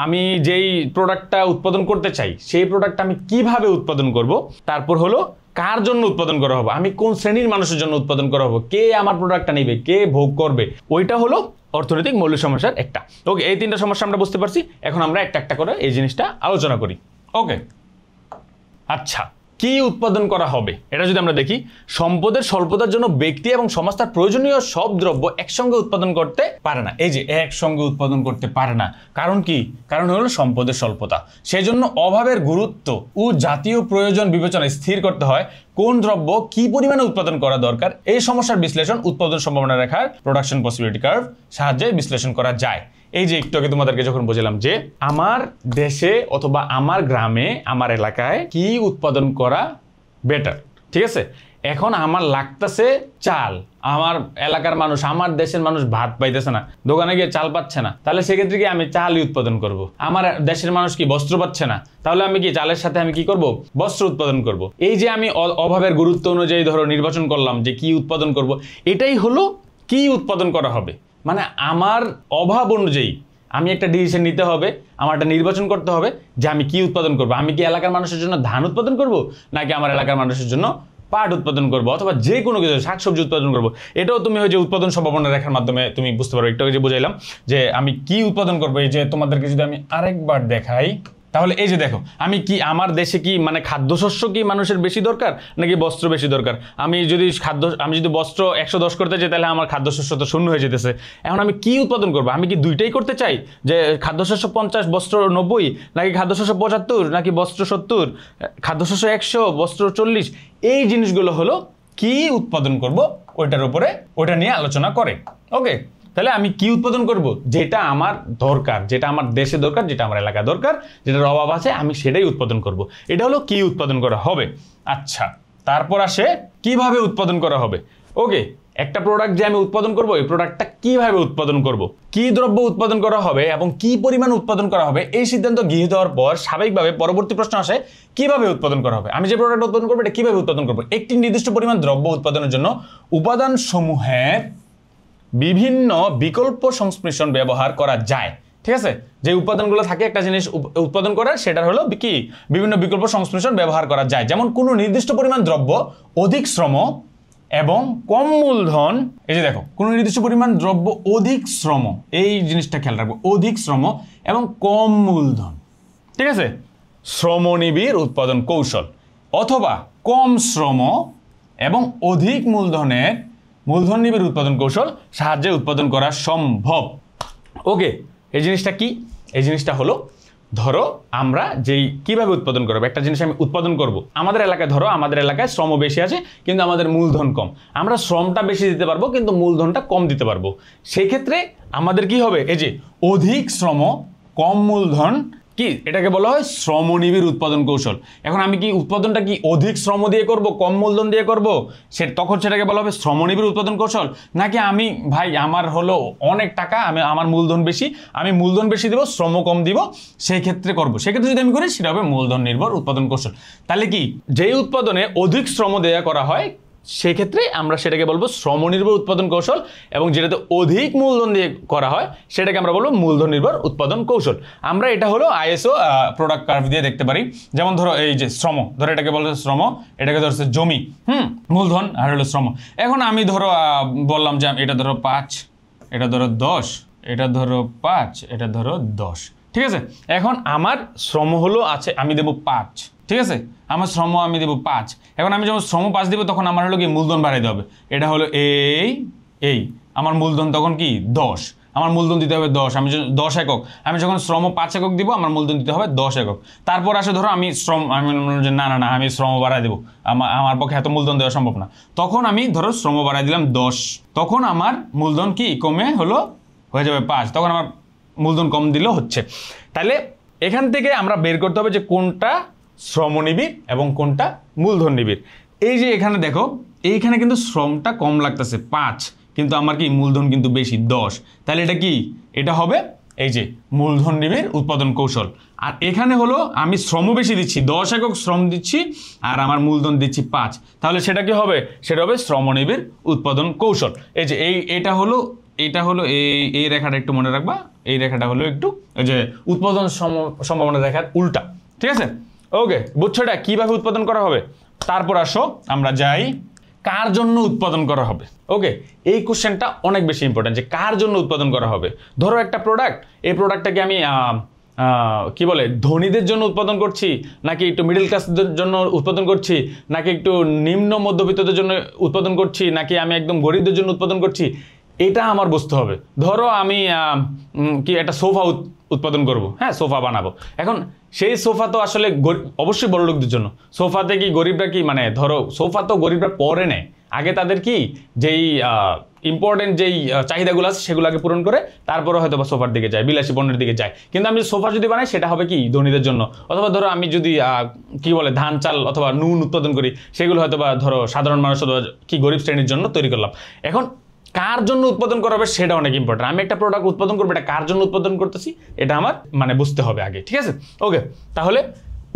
Speaker 1: আমি যেই প্রোডাক্টটা উৎপাদন করতে চাই সেই প্রোডাক্টটা আমি কিভাবে উৎপাদন করব। তারপর হলো কার জন্য উৎপাদন করা হবে, আমি কোন শ্রেণীর মানুষের জন্য উৎপাদন করা হবে, কে আমার প্রোডাক্টটা নেবে, কে ভোগ করবে। ওইটা হলো অর্থনৈতিক মৌলিক সমস্যার একটা। ওকে, এই 3টা সমস্যা আমরা বুঝতে পারছি। এখন আমরা একটা একটা করে এই জিনিসটা আলোচনা করি। ওকে, আচ্ছা, কি উৎপাদন করা হবে এটা যদি আমরা দেখি, সম্পদের স্বল্পতার জন্য ব্যক্তি এবং সমাজ তার প্রয়োজনীয় সব দ্রব্য একসঙ্গে উৎপাদন করতে পারে না। এই যে একসঙ্গে উৎপাদন করতে পারে না, কারণ কি? কারণ হলো সম্পদের স্বল্পতা। সেজন্য অভাবের গুরুত্ব ও জাতীয় প্রয়োজন বিবেচনায় স্থির করতে হয় কোন দ্রব্য কি পরিমাণে উৎপাদন করা দরকার। এই সমস্যার বিশ্লেষণ উৎপাদন সম্ভাবনা রেখার প্রোডাকশন পসিবিলিটি কার্ভ সাহায্যে বিশ্লেষণ করা যায়। এই যে একটু আগে তোমাদেরকে যখন বলছিলাম যে আমার দেশে অথবা আমার গ্রামে, আমার এলাকায় কি উৎপাদন করা বেটার। ঠিক আছে, এখন আমার লাগতেছে চাল, আমার এলাকার মানুষ, আমার দেশের মানুষ ভাত পাইতেছে না, দোকানে গিয়ে চাল পাচ্ছে না, তাহলে সেক্ষেত্রে কি আমি চালই উৎপাদন করব। আমার দেশের মানুষ কি বস্ত্র পাচ্ছে না, তাহলে আমি কি চালের সাথে আমি কি করব, বস্ত্র উৎপাদন করব। এই যে আমি অভাবের গুরুত্ব অনুযায়ী ধরো নির্বাচন করলাম যে কি উৎপাদন করব, এটাই হলো কি উৎপাদন করা হবে। মানে আমার অভাব অনুযায়ী আমি একটা ডিসিশন নিতে হবে, আমার একটা নির্বাচন করতে হবে যে আমি কি উৎপাদন করব। আমি কি এলাকার মানুষের জন্য ধান উৎপাদন করব, নাকি আমার এলাকার মানুষের জন্য পাট উৎপাদন করবো, অথবা যে কোনো কিছু শাকসবজি উৎপাদন করবো। এটাও তুমি ওই যে উৎপাদন সম্ভাবনা রেখার মাধ্যমে তুমি বুঝতে পারো। একটু যে বুঝাইলাম যে আমি কি উৎপাদন করবো। এই যে তোমাদেরকে যদি আমি আরেকবার দেখাই, তাহলে এই যে দেখো, আমি কি আমার দেশে কি মানে খাদ্যশস্য কি মানুষের বেশি দরকার নাকি বস্ত্র বেশি দরকার? আমি যদি বস্ত্র 110 করতে চাই তাহলে আমার খাদ্যশস্য তো শূন্য হয়ে যেতেছে। এখন আমি কি উৎপাদন করবো? আমি কি দুইটাই করতে চাই, যে খাদ্যশস্য 50 বস্ত্র 90, নাকি খাদ্যশস্য 75 নাকি বস্ত্র 70, খাদ্যশস্য 100 বস্ত্র 40? এই জিনিসগুলো হলো কি উৎপাদন করব ওইটার উপরে, ওইটা নিয়ে আলোচনা করে। ওকে, তাহলে আমি কি উৎপাদন করব, যেটা আমার দরকার, যেটা আমার দেশে দরকার, যেটা আমার এলাকায় দরকার, যেটার অভাব আছে আমি সেটাই উৎপাদন করব। এটা হলো কি উৎপাদন করা হবে। আচ্ছা, তারপর আসে কিভাবে উৎপাদন করা হবে। ওকে, একটা প্রোডাক্ট যে আমি উৎপাদন করব, এই প্রোডাক্টটা কিভাবে উৎপাদন করব, কি দ্রব্য উৎপাদন করা হবে এবং কি পরিমাণ উৎপাদন করা হবে, এই সিদ্ধান্ত গৃহীত হওয়ার পর স্বাভাবিকভাবে পরবর্তী প্রশ্ন আসে কিভাবে উৎপাদন করা হবে। আমি যে প্রোডাক্ট উৎপাদন করবো এটা কিভাবে উৎপাদন করবো। একটি নির্দিষ্ট পরিমাণ দ্রব্য উৎপাদনের জন্য উপাদান সমূহের বিভিন্ন বিকল্প সংশ্লেষণ ব্যবহার করা যায়। ঠিক আছে, যে উপাদানগুলো থাকে একটা জিনিস উৎপাদন করার, সেটা হলো কি বিভিন্ন বিকল্প সংশ্লেষণ ব্যবহার করা যায়। যেমন কোনো নির্দিষ্ট পরিমাণ দ্রব্য অধিক শ্রম এবং কম মূলধন, এই যে দেখো কোনো নির্দিষ্ট পরিমাণ দ্রব্য অধিক শ্রম, এই জিনিসটা খেয়াল রাখবো, অধিক শ্রম এবং কম মূলধন। ঠিক আছে, শ্রমনিবিড় উৎপাদন কৌশল, অথবা কম শ্রম এবং অধিক মূলধন নিবিড় উৎপাদন কৌশল সাহায্যে উৎপাদন করা সম্ভব। ওকে, এই জিনিসটা কি? এই জিনিসটা হলো, ধরো আমরা যেই কিভাবে উৎপাদন করবো, একটা জিনিস আমি উৎপাদন করব, আমাদের এলাকায় ধরো আমাদের এলাকায় শ্রম বেশি আছে কিন্তু আমাদের মূলধন কম, আমরা শ্রমটা বেশি দিতে পারবো কিন্তু মূলধনটা কম দিতে পারবো। সেই ক্ষেত্রে আমাদের কি হবে, এই যে অধিক শ্রম কম মূলধন, কি এটাকে বলা হয় শ্রমনিবিড় উৎপাদন কৌশল। এখন আমি কি উৎপাদনটা কি অধিক শ্রম দিয়ে করব, কম মূলধন দিয়ে করব, তখন সেটাকে বলা হবে শ্রমনিবিড় উৎপাদন কৌশল। নাকি আমি ভাই আমার হলো অনেক টাকা, আমার মূলধন বেশি, আমি মূলধন বেশি দেবো শ্রম কম দিব, সেই ক্ষেত্রে করবো, সেক্ষেত্রে যদি আমি করি সেটা হবে মূলধন নির্ভর উৎপাদন কৌশল। তাহলে কি যেই উৎপাদনে অধিক শ্রম দেয়া করা হয় সেক্ষেত্রে আমরা সেটাকে বলবো শ্রমনির্ভর উৎপাদন কৌশল, এবং যেটাতে অধিক মূলধন দিয়ে করা হয় সেটাকে আমরা বলবো মূলধন নির্ভর উৎপাদন কৌশল। আমরা এটা হলো আইএসও প্রোডাক্ট কার্ভ দিয়ে দেখতে পারি। যেমন ধরো এই যে শ্রম, ধরো এটাকে বলছে শ্রম, এটাকে ধরছে জমি, মূলধন আর হলো শ্রম। এখন আমি ধরো বললাম যে এটা ধরো 5, এটা ধরো 10, এটা ধরো 5, এটা ধরো 10। ঠিক আছে, এখন আমার শ্রম হলো আছে, আমি দেবো 5। ঠিক আছে, আমার শ্রম আমি দেবো 5। এখন আমি যখন শ্রম 5 দেবো তখন আমার হলো কি মূলধন বাড়াইতে হবে, এটা হলো এই আমার মূলধন তখন কি 10, আমার মূলধন দিতে হবে 10, আমি 10 একক, আমি যখন শ্রম 5 একক দিব আমার মূলধন দিতে হবে 10 একক। তারপর আসে ধরো আমি না আমি শ্রম বাড়াই দেবো, আমার পক্ষে এত মূলধন দেওয়া সম্ভব না, তখন আমি ধরো শ্রম বাড়াই দিলাম 10, তখন আমার মূলধন কি কমে হয়ে যাবে 5, তখন আমার মূলধন কম দিলেও হচ্ছে। তাহলে এখান থেকে আমরা বের করতে হবে যে কোনটা শ্রমনিবিড় এবং কোনটা মূলধন নিবিড়। এই যে এখানে দেখো, এইখানে কিন্তু শ্রমটা কম লাগতেছে 5, কিন্তু আমার কি মূলধন কিন্তু বেশি 10, তাহলে এটা কি, এটা হবে এই যে মূলধন নিবিড় উৎপাদন কৌশল। আর এখানে হলো আমি শ্রম বেশি দিচ্ছি, 10 একক শ্রম দিচ্ছি আর আমার মূলধন দিচ্ছি 5, তাহলে সেটা কি হবে, সেটা হবে শ্রমনিবিড় উৎপাদন কৌশল। এই যে এটা হলো এই রেখাটা একটু মনে রাখবা, এই রেখাটা হলো একটু এই যে উৎপাদন সম্ভাবনা রেখার উল্টা। ঠিক আছে, ওকে, বুঝছো এটা কিভাবে উৎপাদন করা হবে। তারপর আসো আমরা যাই কার জন্য উৎপাদন করা হবে। ওকে, এই কোশ্চেনটা অনেক বেশি ইম্পর্টেন্ট যে কার জন্য উৎপাদন করা হবে। ধরো একটা প্রোডাক্ট, এই প্রোডাক্টটাকে আমি কি বলে ধনীদের জন্য উৎপাদন করছি, নাকি একটু মিডল ক্লাসদের জন্য উৎপাদন করছি, নাকি একটু নিম্ন মধ্যবিত্তদের জন্য উৎপাদন করছি, নাকি আমি একদম গরিবদের জন্য উৎপাদন করছি, এটা আমার বুঝতে হবে। ধরো আমি কি একটা সোফা উৎপাদন করব, হ্যাঁ সোফা বানাবো, এখন সেই সোফা তো আসলে অবশ্যই বড় লোকদের জন্য। সোফাতে কি গরিবরা কি মানে ধরো সোফা তো গরিবরা পরে নেয়, আগে তাদের কি যেই ইম্পর্টেন্ট যেই চাহিদাগুলো আছে সেগুলো আগে পূরণ করে তারপরে হয়তো বা সোফার দিকে যায়, বিলাসী পণ্যের দিকে যায়। কিন্তু আমি সোফা যদি বানাই সেটা হবে কি ধনীদের জন্য। অথবা ধরো আমি যদি কি বলে ধান চাল অথবা নুন উৎপাদন করি, সেগুলো হয়তো বা ধরো সাধারণ মানুষ অথবা কি গরিব শ্রেণীর জন্য তৈরি করলাম। এখন কার জন্য উৎপাদন করা হবে সেটা অনেক ইম্পর্টেন্ট। আমি একটা প্রোডাক্ট উৎপাদন করবো, এটা কার জন্য উৎপাদন করতেছি এটা আমার মানে বুঝতে হবে আগে। ঠিক আছে, ওকে, তাহলে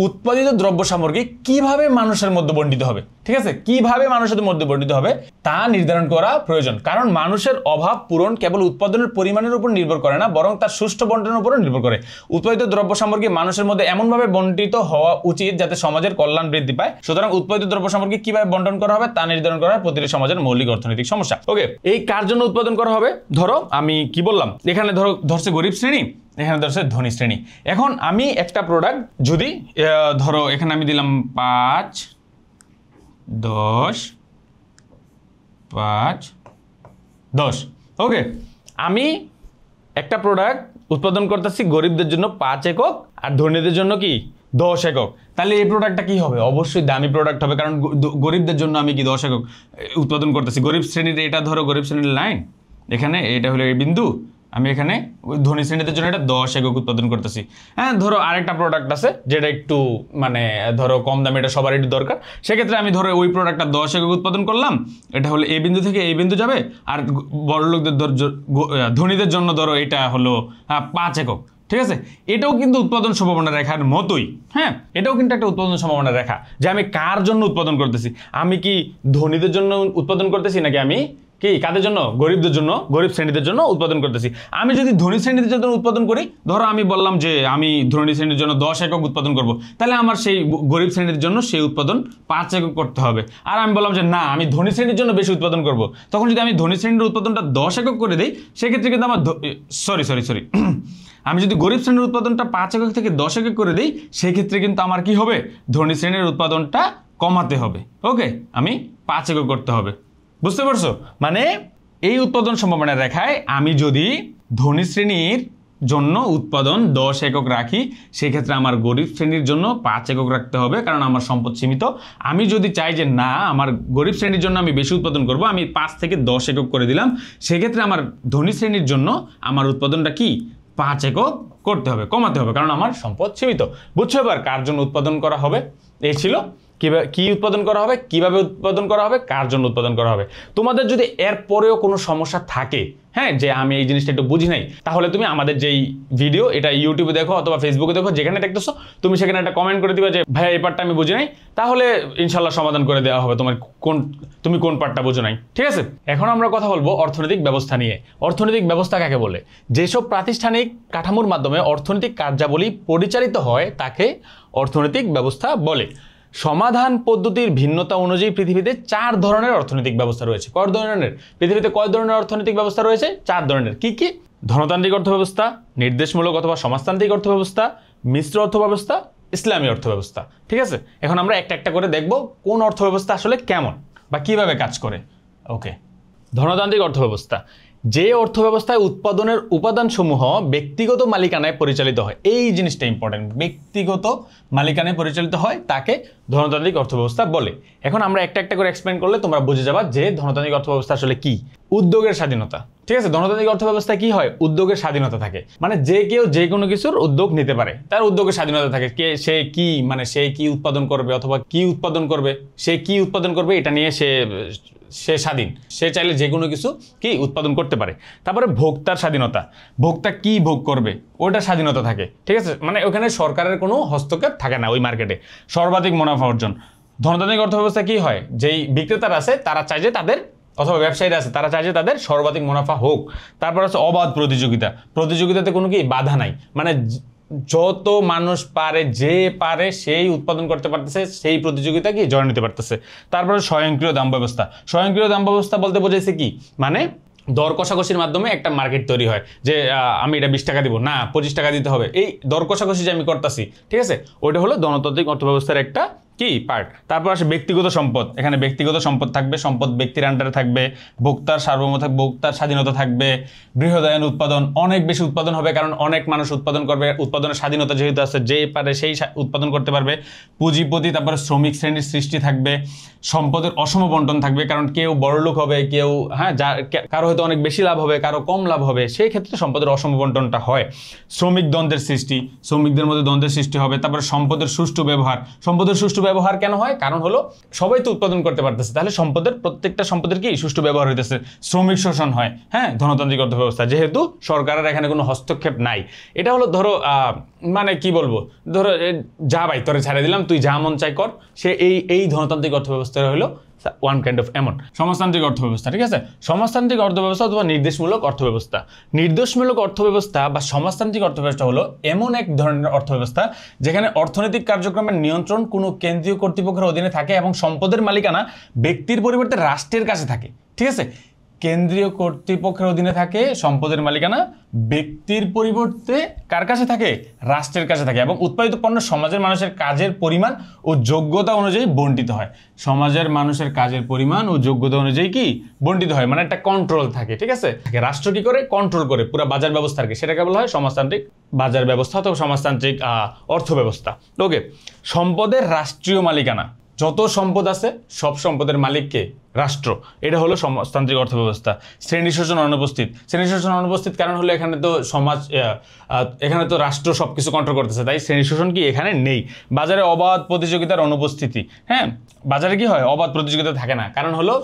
Speaker 1: উৎপাদিত দ্রব্য সামগ্রী কিভাবে মানুষের মধ্যে বণ্টিত হবে, ঠিক আছে, কিভাবে মানুষের মধ্যে বণ্টিত হবে তা নির্ধারণ করা প্রয়োজন। কারণ মানুষের অভাব পূরণ কেবল উৎপাদনের পরিমাণের উপর নির্ভর করে না, বরং তার সুষ্ঠু বন্টনের উপর নির্ভর করে। উৎপাদিত দ্রব্য সামগ্রী মানুষের মধ্যে এমনভাবে বণ্টিত হওয়া উচিত যাতে সমাজের কল্যাণ বৃদ্ধি পায়। সুতরাং উৎপাদিত দ্রব্য সামগ্রী কিভাবে বন্টন করা হবে তা নির্ধারণ করা প্রতিটি সমাজের মৌলিক অর্থনৈতিক সমস্যা। ওকে, এই কার জন্য উৎপাদন করা হবে, ধরো আমি কি বললাম, এখানে ধরছে গরিব শ্রেণী, এখানে ধরছে ধনী শ্রেণী। এখন আমি একটা প্রোডাক্ট যদি ধরো এখানে আমি দিলাম 5, 10, 5, 10। ওকে, আমি একটা প্রোডাক্ট উৎপাদন করতেছি গরিবদের জন্য 5 একক আর ধনীদের জন্য কি 10 একক। তাহলে এই প্রোডাক্টটা কি হবে, অবশ্যই দামি প্রোডাক্ট হবে, কারণ গরিবদের জন্য আমি কি 10 একক উৎপাদন করতেছি। গরিব শ্রেণীর এটা ধরো গরিব শ্রেণীর লাইন, এখানে এটা হলো এই বিন্দু, আমি এখানে ওই ধনী শ্রেণীদের জন্য এটা 10 একক উৎপাদন করতেছি। হ্যাঁ, ধরো আরেকটা প্রোডাক্ট আছে যেটা একটু মানে ধরো কম দামে, এটা সবার একটু দরকার, সেক্ষেত্রে আমি ধরো ওই প্রোডাক্টটা 10 একক উৎপাদন করলাম। এটা হলো এই বিন্দু থেকে এই বিন্দু যাবে, আর বড় লোকদের ধনীদের জন্য ধরো এটা হলো 5 একক। ঠিক আছে, এটাও কিন্তু উৎপাদন সম্ভাবনা রেখার মতোই। হ্যাঁ, এটাও কিন্তু একটা উৎপাদন সম্ভাবনা রেখা, যে আমি কার জন্য উৎপাদন করতেছি, আমি কি ধনীদের জন্য উৎপাদন করতেছি নাকি আমি কি কাদের জন্য, গরিবদের জন্য, গরিব শ্রেণীদের জন্য উৎপাদন করতেছি। আমি যদি ধনী শ্রেণীদের জন্য উৎপাদন করি, ধরো আমি বললাম যে আমি ধনী শ্রেণীর জন্য 10 একক উৎপাদন করব, তাহলে আমার সেই গরিব শ্রেণীর জন্য সেই উৎপাদন 5 একক করতে হবে। আর আমি বললাম যে না, আমি ধনী শ্রেণীর জন্য বেশি উৎপাদন করব, তখন যদি আমি ধনী শ্রেণীর উৎপাদনটা 10 একক করে দিই, সেক্ষেত্রে কিন্তু আমার সরি আমি যদি গরিব শ্রেণীর উৎপাদনটা 5 একক থেকে 10 একক করে দিই, সেক্ষেত্রে কিন্তু আমার কি হবে, ধনী শ্রেণীর উৎপাদনটা কমাতে হবে। ওকে, আমি 5 একক করতে হবে। বুঝতে পারছো? মানে এই উৎপাদন সম্ভাবনা রেখায় আমি যদি ধনী শ্রেণীর জন্য উৎপাদন 10 একক রাখি, সেক্ষেত্রে আমার গরিব শ্রেণীর জন্য 5 একক রাখতে হবে, কারণ আমার সম্পদ সীমিত। আমি যদি চাই যে না, আমার গরিব শ্রেণীর জন্য আমি বেশি উৎপাদন করব, আমি 5 থেকে 10 একক করে দিলাম, সেক্ষেত্রে আমার ধনী শ্রেণীর জন্য আমার উৎপাদনটা কি 5 একক করতে হবে, কমাতে হবে, কারণ আমার সম্পদ সীমিত। বুঝছো এবার কার জন্য উৎপাদন করা হবে? এই ছিল কি উৎপাদন করা হবে, কিভাবে উৎপাদন করা হবে, কার জন্য উৎপাদন করা হবে। তোমাদের যদি এর পরেও কোনো সমস্যা থাকে, হ্যাঁ, যে আমি এই জিনিসটা একটু বুঝি নাই, তাহলে তুমি আমাদের যেই ভিডিও, এটা ইউটিউবে দেখো অথবা ফেসবুকে দেখো, যেখানে দেখতেছো তুমি সেখানে একটা কমেন্ট করে দিবা যে ভাই এই পার্টটা আমি বুঝি নাই, তাহলে ইনশাল্লাহ সমাধান করে দেওয়া হবে তুমি কোন পার্টটা বুঝো নাই। ঠিক আছে, এখন আমরা কথা বলবো অর্থনৈতিক ব্যবস্থা নিয়ে। অর্থনৈতিক ব্যবস্থা কাকে বলে? যেসব প্রাতিষ্ঠানিক কাঠামোর মাধ্যমে অর্থনৈতিক কার্যাবলী পরিচালিত হয় তাকে অর্থনৈতিক ব্যবস্থা বলে। সমাধান পদ্ধতির ভিন্নতা অনুযায়ী পৃথিবীতে 4 ধরনের অর্থনৈতিক ব্যবস্থা রয়েছে। কয় ধরনের? পৃথিবীতে কয় ধরনের অর্থনৈতিক ব্যবস্থা রয়েছে? 4 ধরনের। কি কি? ধনতান্ত্রিক অর্থব্যবস্থা, নির্দেশমূলক অথবা সমাজতান্ত্রিক অর্থব্যবস্থা, মিশ্র অর্থব্যবস্থা, ইসলামী অর্থব্যবস্থা। ঠিক আছে, এখন আমরা একটা একটা করে দেখব কোন অর্থব্যবস্থা আসলে কেমন বা কিভাবে কাজ করে। ওকে, ধনতান্ত্রিক অর্থব্যবস্থা, যে অর্থব্যবস্থায় উৎপাদনের উপাদানসমূহ ব্যক্তিগত মালিকানায় পরিচালিত হয়, এই জিনিসটা ইম্পর্টেন্ট, ব্যক্তিগত মালিকানায় পরিচালিত হয় তাকে ধনতান্ত্রিক অর্থব্যবস্থা বলে। এখন আমরা একটা একটা করে এক্সপ্লেন করলে তোমরা বুঝে যাবা যে ধনতান্ত্রিক অর্থব্যবস্থা আসলে কি। উদ্যোগের স্বাধীনতা। ঠিক আছে, ধনতান্ত্রিক অর্থব্যবস্থায় কি হয়? উদ্যোগের স্বাধীনতা থাকে, মানে যে কেউ যে কোনো কিছুর উদ্যোগ নিতে পারে, তার উদ্যোগের স্বাধীনতা থাকে। সে কি উৎপাদন করবে অথবা কি উৎপাদন করবে, সে কি উৎপাদন করবে এটা নিয়ে সে স্বাধীন, সে চাইলে যে কোনো কিছু কি উৎপাদন করতে পারে। তারপরে ভোক্তার স্বাধীনতা, ভোক্তা কি ভোগ করবে ওটার স্বাধীনতা থাকে। ঠিক আছে, মানে ওখানে সরকারের কোনো হস্তক্ষেপ থাকে না ওই মার্কেটে। সর্বাধিক মুনাফা অর্জন। ধনতান্ত্রিক অর্থব্যবস্থা কি হয়? যেই বিক্রেতারা আছে তারা চায় যে তাদের, অথবা ব্যবসায়ীরা আছে তারা চায় যে তাদের সর্বাধিক মুনাফা হোক। তারপর হচ্ছে অবাধ প্রতিযোগিতা, প্রতিযোগিতাতে কোনো কি বাধা নাই, মানে যত মানুষ পারে, যে পারে সেই উৎপাদন করতে পারতেছে, সেই প্রতিযোগিতা কি জয় নিতে পারতেছে। তারপরে স্বয়ংক্রিয় দাম ব্যবস্থা। স্বয়ংক্রিয় দাম ব্যবস্থা বলতে বোঝাইছে কি, মানে দর কষাকষির মাধ্যমে একটা মার্কেট তৈরি হয়, যে আমি এটা 20 টাকা দিব না 25 টাকা দিতে হবে, এই দর কষাকষি যে আমি করতেছি। ঠিক আছে, ওইটা হলো ধনতান্ত্রিক অর্থব্যবস্থার একটা কি পার্ট। তারপর আসে ব্যক্তিগত সম্পদ। এখানে ব্যক্তিগত সম্পদ থাকবে, সম্পদ ব্যক্তির আন্ডারে থাকবে, ভোক্তার সার্বভৌম থাকবে, ভোক্তার স্বাধীনতা থাকবে, বৃহদায়ন উৎপাদন, অনেক বেশি উৎপাদন হবে কারণ অনেক মানুষ উৎপাদন করবে, উৎপাদনের স্বাধীনতা যেহেতু আছে, যে পারে সেই উৎপাদন করতে পারবে। পুঁজিপতি, তারপরে শ্রমিক শ্রেণীর সৃষ্টি থাকবে, সম্পদের অসম বন্টন থাকবে, কারণ কেউ বড়লোক হবে, কেউ কারো হয়তো অনেক বেশি লাভ হবে, কারো কম লাভ হবে, সেই ক্ষেত্রে সম্পদের অসম বন্টনটা হয়। শ্রমিক দ্বন্দ্বের সৃষ্টি, শ্রমিকদের মধ্যে দ্বন্দ্বের সৃষ্টি হবে। তারপরে সম্পদের সুষ্ঠু ব্যবহার। সম্পদের সুষ্ঠু ব্যবহার কেন হয়? কারণ হলো সবাই তো উৎপাদন করতে পারতেছে, তাহলে প্রত্যেকটা সম্পদের কি সুষ্ঠু ব্যবহার হইতেছে। শ্রমিক শোষণ হয়, হ্যাঁ, ধনতান্ত্রিক অর্থব্যবস্থা, যেহেতু সরকারের এখানে কোনো হস্তক্ষেপ নাই। এটা হলো ধরো মানে কি বলবো, ধরো যা ভাই তোরে ছাড়ে দিলাম, তুই যা মন চাই কর, সে এই ধনতান্ত্রিক অর্থব্যবস্থা হলো ওয়ান কাইন্ড অফ এমন। সমাজতান্ত্রিক অর্থব্যবস্থা। ঠিক আছে, সমাজতান্ত্রিক অর্থব্যবস্থা অথবা নির্দেশমূলক অর্থব্যবস্থা। নির্দেশমূলক অর্থব্যবস্থা বা সমাজতান্ত্রিক অর্থব্যবস্থা হলো এমন এক ধরনের অর্থব্যবস্থা যেখানে অর্থনৈতিক কার্যক্রমের নিয়ন্ত্রণ কোনো কেন্দ্রীয় কর্তৃপক্ষের অধীনে থাকে এবং সম্পদের মালিকানা ব্যক্তির পরিবর্তে রাষ্ট্রের কাছে থাকে। ঠিক আছে, কেন্দ্রীয় কর্তৃপক্ষের অধীনে থাকে, সম্পদের মালিকানা ব্যক্তির পরিবর্তে কার কাছে থাকে? রাষ্ট্রের কাছে থাকে, এবং উৎপাদিত পণ্য সমাজের মানুষের কাজের পরিমাণ ও যোগ্যতা অনুযায়ী বণ্টিত হয়। সমাজের মানুষের কাজের পরিমাণ ও যোগ্যতা অনুযায়ী কি বণ্টিত হয়, মানে একটা কন্ট্রোল থাকে। ঠিক আছে, রাষ্ট্র কি করে? কন্ট্রোল করে পুরো বাজার ব্যবস্থাকে, সেটাকে বলা হয় সমাজতান্ত্রিক বাজার ব্যবস্থা অথবা সমাজতান্ত্রিক অর্থ ব্যবস্থা। ওকে, সম্পদের রাষ্ট্রীয় মালিকানা। যত সম্পদ আছে সব সম্পদের মালিককে রাষ্ট্র। এটা হলো সমাজতান্ত্রিক অর্থব্যবস্থা। শ্রেণী শোষণ অনুপস্থিত। শ্রেণী শোষণ অনুপস্থিত কারণ হলো এখানে তো এখানে তো রাষ্ট্র সবকিছু কন্ট্রোল করতেছে, তাই শ্রেণী শোষণ কি এখানে নেই। বাজারে অবাধ প্রতিযোগিতার অনুপস্থিতি। হ্যাঁ, বাজারে কি হয়, অবাধ প্রতিযোগিতা থাকে না, কারণ হলো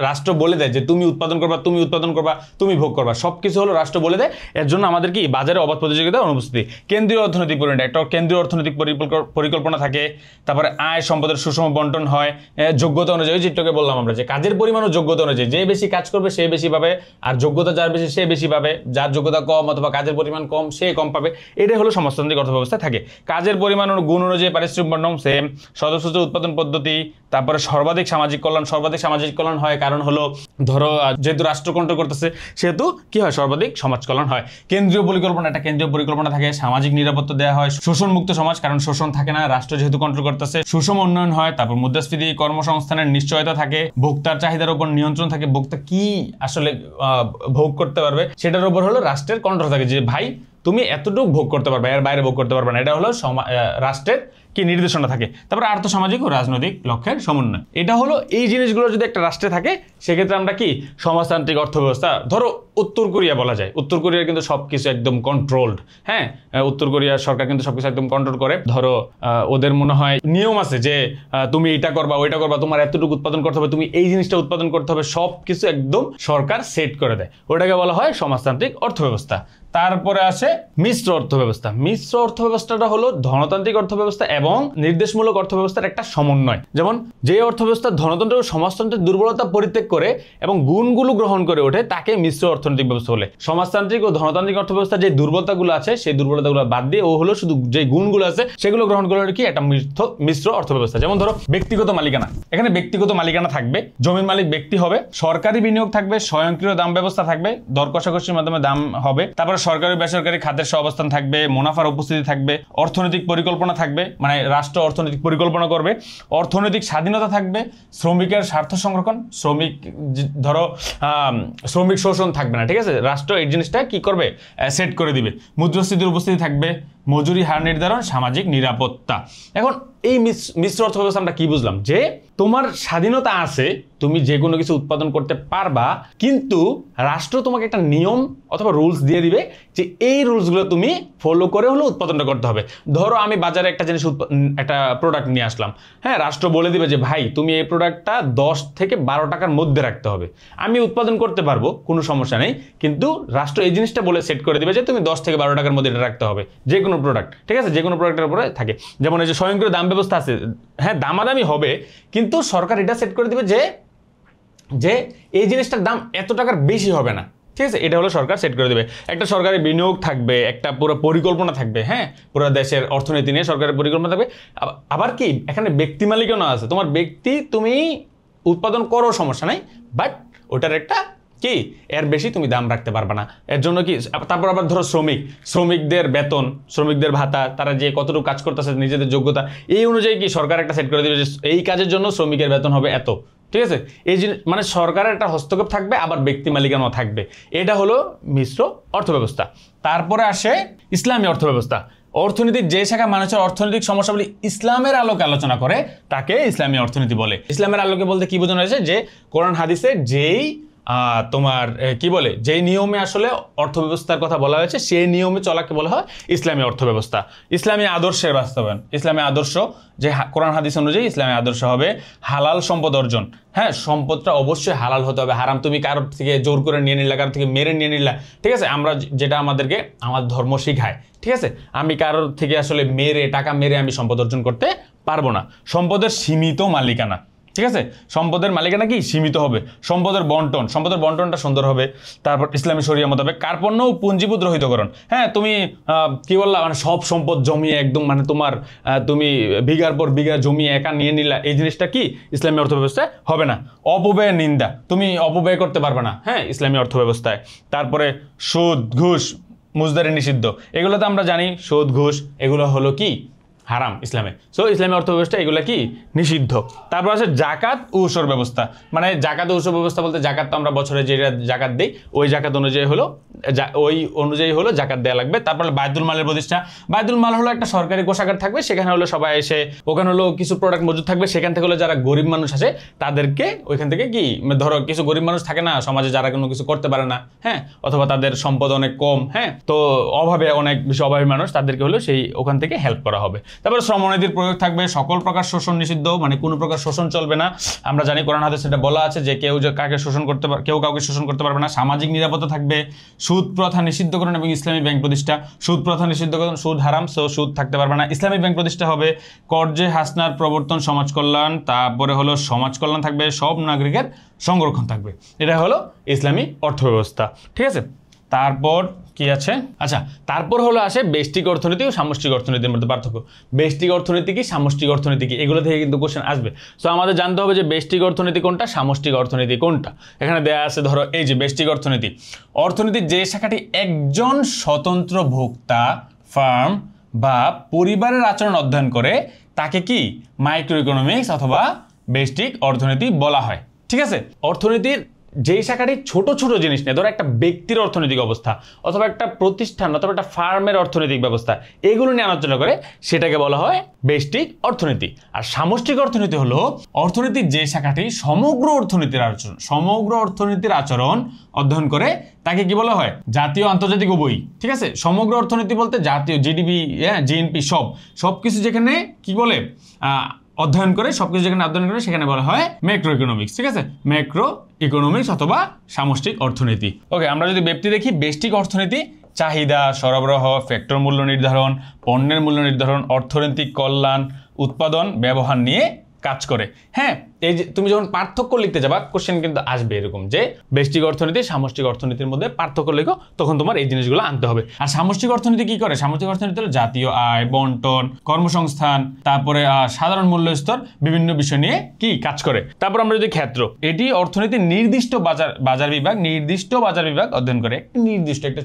Speaker 1: রাষ্ট্র বলে দেয় যে তুমি উৎপাদন করবা, তুমি উৎপাদন করবা, তুমি ভোগ করবা, সবকিছু হলো রাষ্ট্র বলে দেয়। এর জন্য আমাদের কি বাজারে অবাধ প্রতিযোগিতা অনুপস্থিতি। কেন্দ্রীয় অর্থনৈতিক পরিণতি, একটা কেন্দ্রীয় অর্থনৈতিক পরিকল্পনা থাকে। তারপরে আয় সম্পদের সুষম বন্টন হয় যোগ্যতা অনুযায়ী। যেটাকে বললাম আমরা যে কাজের পরিমাণ ও যোগ্যতা অনুযায়ী, যে বেশি কাজ করবে সে বেশি পাবে, আর যোগ্যতা যার বেশি সে বেশি পাবে, যার যোগ্যতা কম অথবা কাজের পরিমাণ কম সে কম পাবে। এটাই হলো সমাজতান্ত্রিক অর্থব্যবস্থা থাকে। কাজের পরিমাণ ও গুণ অনুযায়ী পারিশ্রমিক বন্টন সেম। সদস্য উৎপাদন পদ্ধতি। তারপরে সর্বাধিক সামাজিক কল্যাণ। সর্বাধিক সামাজিক কল্যাণ হয় কারণ হলো ধরো যেহেতু রাষ্ট্র কন্ট্রোল করতেছে সেহেতু কি হয়, সর্বাধিক সমাজ কল্যাণ হয়। কেন্দ্রীয় পরিকল্পনা, একটা কেন্দ্রীয় পরিকল্পনা থাকে। সামাজিক নিরাপত্তা দেওয়া হয়। শোষণ মুক্ত সমাজ, কারণ শোষণ থাকে না, রাষ্ট্র যেহেতু কন্ট্রোল করতেছে। সুষম উন্নয়ন হয়। তারপর মুদ্রাস্ফীতি, কর্মসংস্থানের নিশ্চয়তা থাকে। ভোক্তার চাহিদার উপর নিয়ন্ত্রণ থাকে। ভোক্তা কি আসলে ভোগ করতে পারবে সেটার উপর হলো রাষ্ট্রের কন্ট্রোল থাকে, যে ভাই তুমি এতটুকু ভোগ করতে পারবে, এর বাইরে ভোগ করতে পারবে না। এটা হলো রাষ্ট্রের কি নির্দেশনা থাকে। তারপরে আর্থসামাজিক ও রাজনৈতিক লক্ষ্যের সমন্বয়। এটা হলো এই জিনিসগুলো যদি একটা রাষ্ট্রে থাকে সেক্ষেত্রে আমরা কি সমাজতান্ত্রিক অর্থব্যবস্থা। ধরো উত্তর কোরিয়া বলা যায়, উত্তর কোরিয়ার কিন্তু সবকিছু একদম কন্ট্রোলড। হ্যাঁ, উত্তর কোরিয়ার সরকার কিন্তু সবকিছু একদম কন্ট্রোল করে। ধরো ওদের মনে হয় নিয়ম আছে যে তুমি এটা করবা, ওইটা করবা, তোমার এতটুকু উৎপাদন করতে হবে, তুমি এই জিনিসটা উৎপাদন করতে হবে, সবকিছু একদম সরকার সেট করে দেয়। ওটাকে বলা হয় সমাজতান্ত্রিক অর্থব্যবস্থা। তারপরে আসে মিশ্র অর্থব্যবস্থা। মিশ্র অর্থব্যবস্থাটা হলো ধনতান্ত্রিক অর্থব্যবস্থা এবং নির্দেশমূলক অর্থব্যবস্থার একটা সমন্বয়। যেমন যে অর্থব্যবস্থা ধনতন্ত্র ও সমাজতন্ত্রের দুর্বলতা পরিত্যাগ করে এবং গুণগুলো গ্রহণ করে ওঠে তাকে মিশ্র অর্থনৈতিক ব্যবস্থা বলে। সমাজতান্ত্রিক ও ধনতান্ত্রিক অর্থব্যবস্থার যে দুর্বলতাগুলো আছে সেই দুর্বলতাগুলো বাদ দিয়ে ও হলো শুধু যে গুণগুলো আছে সেগুলো গ্রহণ করে কি একটা মিশ্র অর্থব্যবস্থা। যেমন ধরো ব্যক্তিগত মালিকানা, এখানে ব্যক্তিগত মালিকানা থাকবে, জমির মালিক ব্যক্তি হবে, সরকারি বিনিয়োগ থাকবে, স্বয়ংক্রিয় দাম ব্যবস্থা থাকবে, দর কষাকষির মাধ্যমে দাম হবে, তারপরে সরকারি বেসরকারি খাতের সহাবস্থান থাকবে, মুনাফার উপস্থিতি থাকবে, অর্থনৈতিক পরিকল্পনা থাকবে, মানে রাষ্ট্র অর্থনৈতিক পরিকল্পনা করবে, অর্থনৈতিক স্বাধীনতা থাকবে, শ্রমিকের স্বার্থ সংরক্ষণ, ধরো শ্রমিক শোষণ থাকবে না, ঠিক আছে, রাষ্ট্র এই জিনিসটা কি করবে, সেট করে দিবে, মুদ্রাস্ফীতির উপস্থিতি থাকবে, মজুরি হার নির্ধারণ, সামাজিক নিরাপত্তা। এখন এই মিশ্র অর্থব্যবস্থা আমরা কি বুঝলাম, যে তোমার স্বাধীনতা আছে, তুমি যে কোনো কিছু উৎপাদন করতে পারবা, কিন্তু রাষ্ট্র তোমাকে একটা নিয়ম অথবা রুলস দিয়ে দিবে যে এই রুলসগুলো তুমি ফলো করে হলো উৎপাদনটা করতে হবে। ধরো আমি বাজারে একটা জিনিস একটা প্রোডাক্ট নিয়ে আসলাম, হ্যাঁ, রাষ্ট্র বলে দিবে যে ভাই তুমি এই প্রোডাক্টটা 10 থেকে 12 টাকার মধ্যে রাখতে হবে। আমি উৎপাদন করতে পারবো, কোনো সমস্যা নেই, কিন্তু রাষ্ট্র এই জিনিসটা বলে সেট করে দিবে যে তুমি 10 থেকে 12 টাকার মধ্যে এটা রাখতে হবে, যে কোনো প্রোডাক্ট, ঠিক আছে, যে কোনো প্রোডাক্টের উপরে থাকে। যেমন এই যে স্বয়ংক্রিয় দাম ব্যবস্থা আছে, হ্যাঁ দামাদামি হবে, কিন্তু সরকার এটা সেট করে দিবে যে এই জিনিসটার দাম এত টাকার বেশি হবে না, ঠিক আছে, এটা হলো সরকার সেট করে দেবে। একটা সরকারি বিনিয়োগ থাকবে, একটা পুরো পরিকল্পনা থাকবে, হ্যাঁ, পুরো দেশের অর্থনীতি নিয়ে সরকারের পরিকল্পনা থাকবে। আবার কি এখানে ব্যক্তি মালিকানা আছে, তোমার ব্যক্তি তুমি উৎপাদন করো সমস্যা নাই, বাট ওটার একটা কি এর বেশি তুমি দাম রাখতে পারবে না। এর জন্য কি, তারপর আবার ধরো শ্রমিকদের বেতন, শ্রমিকদের ভাতা, তারা যে কতটুকু কাজ করতেছে নিজেদের যোগ্যতা এই অনুযায়ী কি সরকার একটা সেট করে দেবে যে এই কাজের জন্য শ্রমিকের বেতন হবে এত, ঠিক আছে। এই জিনিস মানে সরকারের একটা হস্তক্ষেপ থাকবে, আবার ব্যক্তি মালিকানাও থাকবে। এটা হলো মিশ্র অর্থব্যবস্থা। তারপরে আসে ইসলামী অর্থব্যবস্থা। অর্থনীতির যে শাখা মানুষের অর্থনৈতিক সমস্যাগুলি ইসলামের আলোকে আলোচনা করে তাকে ইসলামী অর্থনীতি বলে। ইসলামের আলোকে বলতে কি বোঝানো হয়েছে, যে কোরআন হাদিসে যেই তোমার কি বলে, যেই নিয়মে আসলে অর্থব্যবস্থার কথা বলা হয়েছে সেই নিয়মে চলাকে বলা হয় ইসলামী অর্থব্যবস্থা। ইসলামী আদর্শের বাস্তবায়ন, ইসলামী আদর্শ যে কোরআন হাদিস অনুযায়ী ইসলামী আদর্শ হবে হালাল সম্পদ অর্জন। হ্যাঁ, সম্পদটা অবশ্যই হালাল হতে হবে, হারাম তুমি কারোর থেকে জোর করে নিয়ে নিলা, কারোর থেকে মেরে নিয়ে নিলা, ঠিক আছে, আমরা যেটা আমাদেরকে আমার ধর্ম শিখায়, ঠিক আছে, আমি কারোর থেকে আসলে টাকা মেরে আমি সম্পদ অর্জন করতে পারবো না। সম্পদের সীমিত মালিকানা, ঠিক আছে, সম্পদের মালিকানা কি সীমিত হবে। সম্পদের বন্টনটা সুন্দর হবে। তারপর ইসলামী শরিয়া মোতাবেক কার্পণ্য ও পুঞ্জীভূত রহিতকরণ। হ্যাঁ, তুমি কি বললা, মানে সব সম্পদ জমিয়ে একদম, মানে তোমার তুমি বিঘার পর বিঘা জমি একা নিয়ে নিলা, এই জিনিসটা কি ইসলামী অর্থব্যবস্থায় হবে না। অপব্যয়ের নিন্দা, তুমি অপব্যয় করতে পারবে না, হ্যাঁ, ইসলামী অর্থব্যবস্থায়। তারপরে সুদ, ঘুষ, মুজদারি নিষিদ্ধ। এগুলো তো আমরা জানি, সুদ, ঘুষ এগুলো হলো কি হারাম ইসলামে। সো ইসলামী অর্থব্যবস্থা এগুলো কি নিষিদ্ধ। তারপর আছে জাকাত ও উসর ব্যবস্থা, মানে জাকাত ও উসর ব্যবস্থা বলতে জাকাত তো আমরা বছরে যে জাকাত দিই ওই জাকাত অনুযায়ী হলো জাকাত দেওয়া লাগবে। তারপর বায়তুল মালের প্রতিষ্ঠা, বায়তুল মাল হলো একটা সরকারি কোষাগার থাকবে, সেখানে হলো সবাই এসে, ওখানে হলো কিছু প্রোডাক্ট মজুদ থাকবে, সেখান থেকে হলো যারা গরিব মানুষ আছে তাদেরকে ওইখান থেকে কি, ধরো কিছু গরিব মানুষ থাকে না সমাজে যারা কোনো কিছু করতে পারে না, হ্যাঁ, অথবা তাদের সম্পদ অনেক কম, হ্যাঁ, তো অভাবে অনেক বেশি অভাবী মানুষ, তাদেরকে হলো সেই ওখান থেকে হেল্প করা হবে। তারপরে শ্রমনীতির প্রয়োগ থাকবে, সকল প্রকার শোষণ নিষিদ্ধ, মানে কোনো প্রকার শোষণ চলবে না। আমরা জানি কোরআন হাদিসে সেটা বলা আছে যে কেউ কাউকে শোষণ করতে পারবে না। সামাজিক নিরাপত্তা থাকবে, সুদ প্রথা নিষিদ্ধকরণ এবং ইসলামী ব্যাংক প্রতিষ্ঠা, সুদ প্রথা নিষিদ্ধকরণ, সুদ হারাম, সো সুদ থাকতে পারবে না। ইসলামী ব্যাংক প্রতিষ্ঠা হবে, কর্জে হাসনার প্রবর্তন, সমাজ কল্যাণ, তারপরে হলো সমাজ কল্যাণ থাকবে, সব নাগরিকের সংরক্ষণ থাকবে। এটা হলো ইসলামী অর্থব্যবস্থা, ঠিক আছে। তারপর কি আছে, আচ্ছা তারপর হলো আসে ব্যষ্টিক অর্থনীতি ও সামষ্টিক অর্থনীতির মধ্যে পার্থক্য। ব্যষ্টিক অর্থনীতি কি, সামষ্টিক অর্থনীতি কি, এগুলো থেকে কিন্তু কোশ্চেন আসবে। সো আমাদের জানতে হবে যে ব্যষ্টিক অর্থনীতি কোনটা, সামষ্টিক অর্থনীতি কোনটা। এখানে দেয়া আছে, ধরো এই যে ব্যষ্টিক অর্থনীতি, অর্থনীতির যে শাখাটি একজন স্বতন্ত্র ভোক্তা, ফার্ম বা পরিবারের আচরণ অধ্যয়ন করে তাকে কি মাইক্রো ইকোনমিক্স অথবা ব্যষ্টিক অর্থনীতি বলা হয়, ঠিক আছে। অর্থনীতির যেই শাখাটি ছোট ছোট জিনিস নেই, ধরো একটা ব্যক্তির অর্থনৈতিক অবস্থা অথবা একটা প্রতিষ্ঠান অথবা একটা ফার্মের অর্থনৈতিক ব্যবস্থা, এগুলো নিয়ে আলোচনা করে সেটাকে বলা হয় ব্যষ্টিক অর্থনীতি। আর সামষ্টিক অর্থনীতি হলো অর্থনীতির যে শাখাটি সমগ্র অর্থনীতির আচরণ অধ্যয়ন করে তাকে কি বলা হয়, জাতীয় আন্তর্জাতিক উভয়ই, ঠিক আছে। সমগ্র অর্থনীতি বলতে জাতীয় জিডিপি, জিএনপি, সব কিছু যেখানে কি বলে অধ্যয়ন করে, সবকিছু যেখানে অধ্যয়ন করে সেখানে বলা হয় ম্যাক্রো ইকোনমিক্স, ঠিক আছে, ম্যাক্রো ইকোনমিক্স অথবা সামষ্টিক অর্থনীতি। ওকে, আমরা যদি ব্যক্তি দেখি, ব্যষ্টিক অর্থনীতি চাহিদা, সরবরাহ, ফ্যাক্টর মূল্য নির্ধারণ, পণ্যের মূল্য নির্ধারণ, অর্থনৈতিক কল্যাণ, উৎপাদন, ব্যবহার নিয়ে কাজ করে। হ্যাঁ, এই যে তুমি যখন পার্থক্য লিখতে যাবা কোশ্চেন কিন্তু আসবে এরকম যে ব্যষ্টিক অর্থনীতি সামষ্টিক অর্থনীতির মধ্যে পার্থক্য লেখো, তখন তোমার এই জিনিসগুলো আনতে হবে। আর সামষ্টিক অর্থনীতি কি করে, সামষ্টিক অর্থনীতি হলো জাতীয় আয়, বন্টন, কর্মসংস্থান, তারপরে সাধারণ মূল্য স্তর, বিভিন্ন বিষয় নিয়ে কি কাজ করে। তারপর আমরা যদি ক্ষেত্র, এটি অর্থনীতির নির্দিষ্ট বাজার বিভাগ অধ্যয়ন করে, নির্দিষ্ট একটা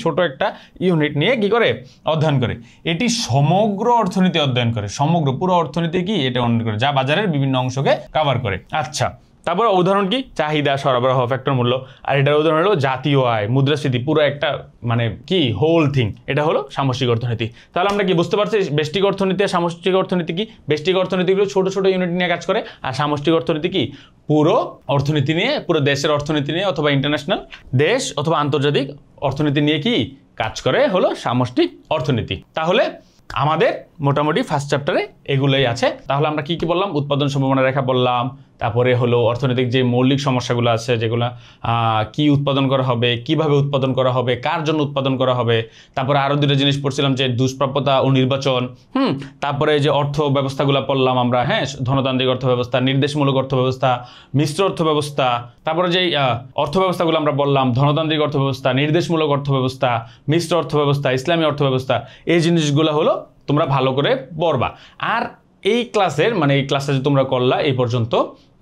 Speaker 1: ছোট একটা ইউনিট নিয়ে কি করে অধ্যয়ন করে। এটি সমগ্র অর্থনীতি অধ্যয়ন করে, সমগ্র পুরো অর্থনীতি কি এটা অধ্যয়ন করে, যা বাজারের বিভিন্ন অংশকে কভার করে। আচ্ছা, তারপর উদাহরণ কি, চাহিদা, সরবরাহ, ফ্যাক্টর মূল্য। আর এটার উদাহরণ হলো জাতীয় আয়, মুদ্রাস্ফীতি, পুরো একটা মানে কি হোল থিং, এটা হলো সামষ্টিক অর্থনীতি। তাহলে আমরা কি বুঝতে পারছি ব্যষ্টিক অর্থনীতি আর সামষ্টিক অর্থনীতি কি। ব্যষ্টিক অর্থনীতিগুলো ছোট ছোট ইউনিট নিয়ে কাজ করে, আর সামষ্টিক অর্থনীতি কি পুরো অর্থনীতি নিয়ে, পুরো দেশের অর্থনীতি নিয়ে অথবা ইন্টারন্যাশনাল দেশ অথবা আন্তর্জাতিক অর্থনীতি নিয়ে কি কাজ করে, হলো সামষ্টিক অর্থনীতি। তাহলে আমাদের মোটামুটি ফার্স্ট চ্যাপ্টারে এগুলোই আছে। তাহলে আমরা কি বললাম, উৎপাদন সম্ভাবনা রেখা বললাম, তারপরে হলো অর্থনৈতিক যে মৌলিক সমস্যাগুলো আছে যেগুলো কি উৎপাদন করা হবে, কিভাবে উৎপাদন করা হবে, কার জন্য উৎপাদন করা হবে। তারপরে আরও দুটো জিনিস পড়ছিলাম যে দুষ্প্রাপ্যতা ও নির্বাচন, তারপরে যে অর্থ ব্যবস্থাগুলো পড়লাম আমরা, হ্যাঁ, ধনতান্ত্রিক অর্থ ব্যবস্থা, নির্দেশমূলক অর্থ ব্যবস্থা, মিশ্র অর্থ ব্যবস্থা। তারপরে যেই অর্থ ব্যবস্থাগুলো আমরা বললাম, ধনতান্ত্রিক অর্থ ব্যবস্থা, নির্দেশমূলক অর্থ ব্যবস্থা, মিশ্র অর্থ ব্যবস্থা, ইসলামী অর্থ ব্যবস্থা, এই জিনিসগুলো হলো তোমরা ভালো করে পড়বা। আর এই ক্লাসে যে তোমরা করলা এই পর্যন্ত,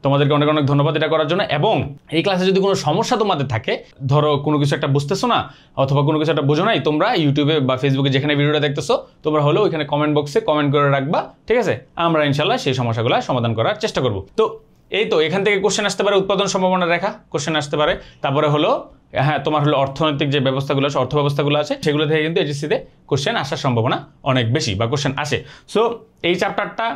Speaker 1: তোমাদেরকে অনেক অনেক ধন্যবাদ এটা করার জন্য। এবং এই ক্লাসে যদি কোনো সমস্যা তোমাদের থাকে, ধরো কোনো কিছু একটা বুঝতেছো না অথবা কোনো কিছু একটা বোঝো নাই, তোমরা ইউটিউবে বা ফেসবুকে যেখানে ভিডিওটা দেখতেছো তোমরা হলো ওইখানে কমেন্ট বক্সে কমেন্ট করে রাখবা, ঠিক আছে। আমরা ইনশাল্লাহ সেই সমস্যাগুলো সমাধান করার চেষ্টা করব। তো এই তো এখান থেকে কোশ্চেন আসতে পারে, উৎপাদন সম্ভাবনা রেখা কোশ্চেন আসতে পারে। তারপরে হলো হ্যাঁ, তোমার হলো অর্থনৈতিক যে ব্যবস্থাগুলো আছে, অর্থ ব্যবস্থাগুলো আছে, সেগুলো থেকে কিন্তু এইচএসসিতে কোশ্চেন আসার সম্ভাবনা অনেক বেশি বা কোশ্চেন আসে। সো এই চ্যাপ্টারটা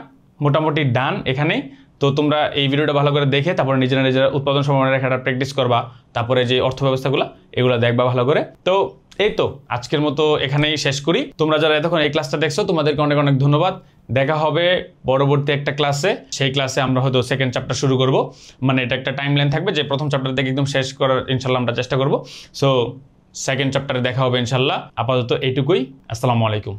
Speaker 1: মোটামুটি ডান এখানেই। তো তোমরা এই ভিডিওটা ভালো করে দেখে তারপরে নিজেরা উৎপাদন সম্ভাবনা রেখাটা প্র্যাকটিস করবা, তারপরে যে অর্থ ব্যবস্থাগুলো এগুলো দেখবা ভালো করে। তো এই তো আজকের মতো এখানেই শেষ করি। তোমরা যারা এতক্ষণ এই ক্লাসটা দেখছো তোমাদেরকে অনেক অনেক ধন্যবাদ। দেখা হবে পরবর্তী একটা ক্লাসে। সেই ক্লাসে আমরা হয়তো সেকেন্ড চ্যাপ্টার শুরু করব, মানে এটা একটা টাইম লাইন থাকবে যে প্রথম চ্যাপ্টার থেকে একদম শেষ করার ইনশাল্লাহ আমরা চেষ্টা করব। সো সেকেন্ড চ্যাপ্টারে দেখা হবে ইনশাল্লাহ। আপাতত এইটুকুই। আসসালামু আলাইকুম।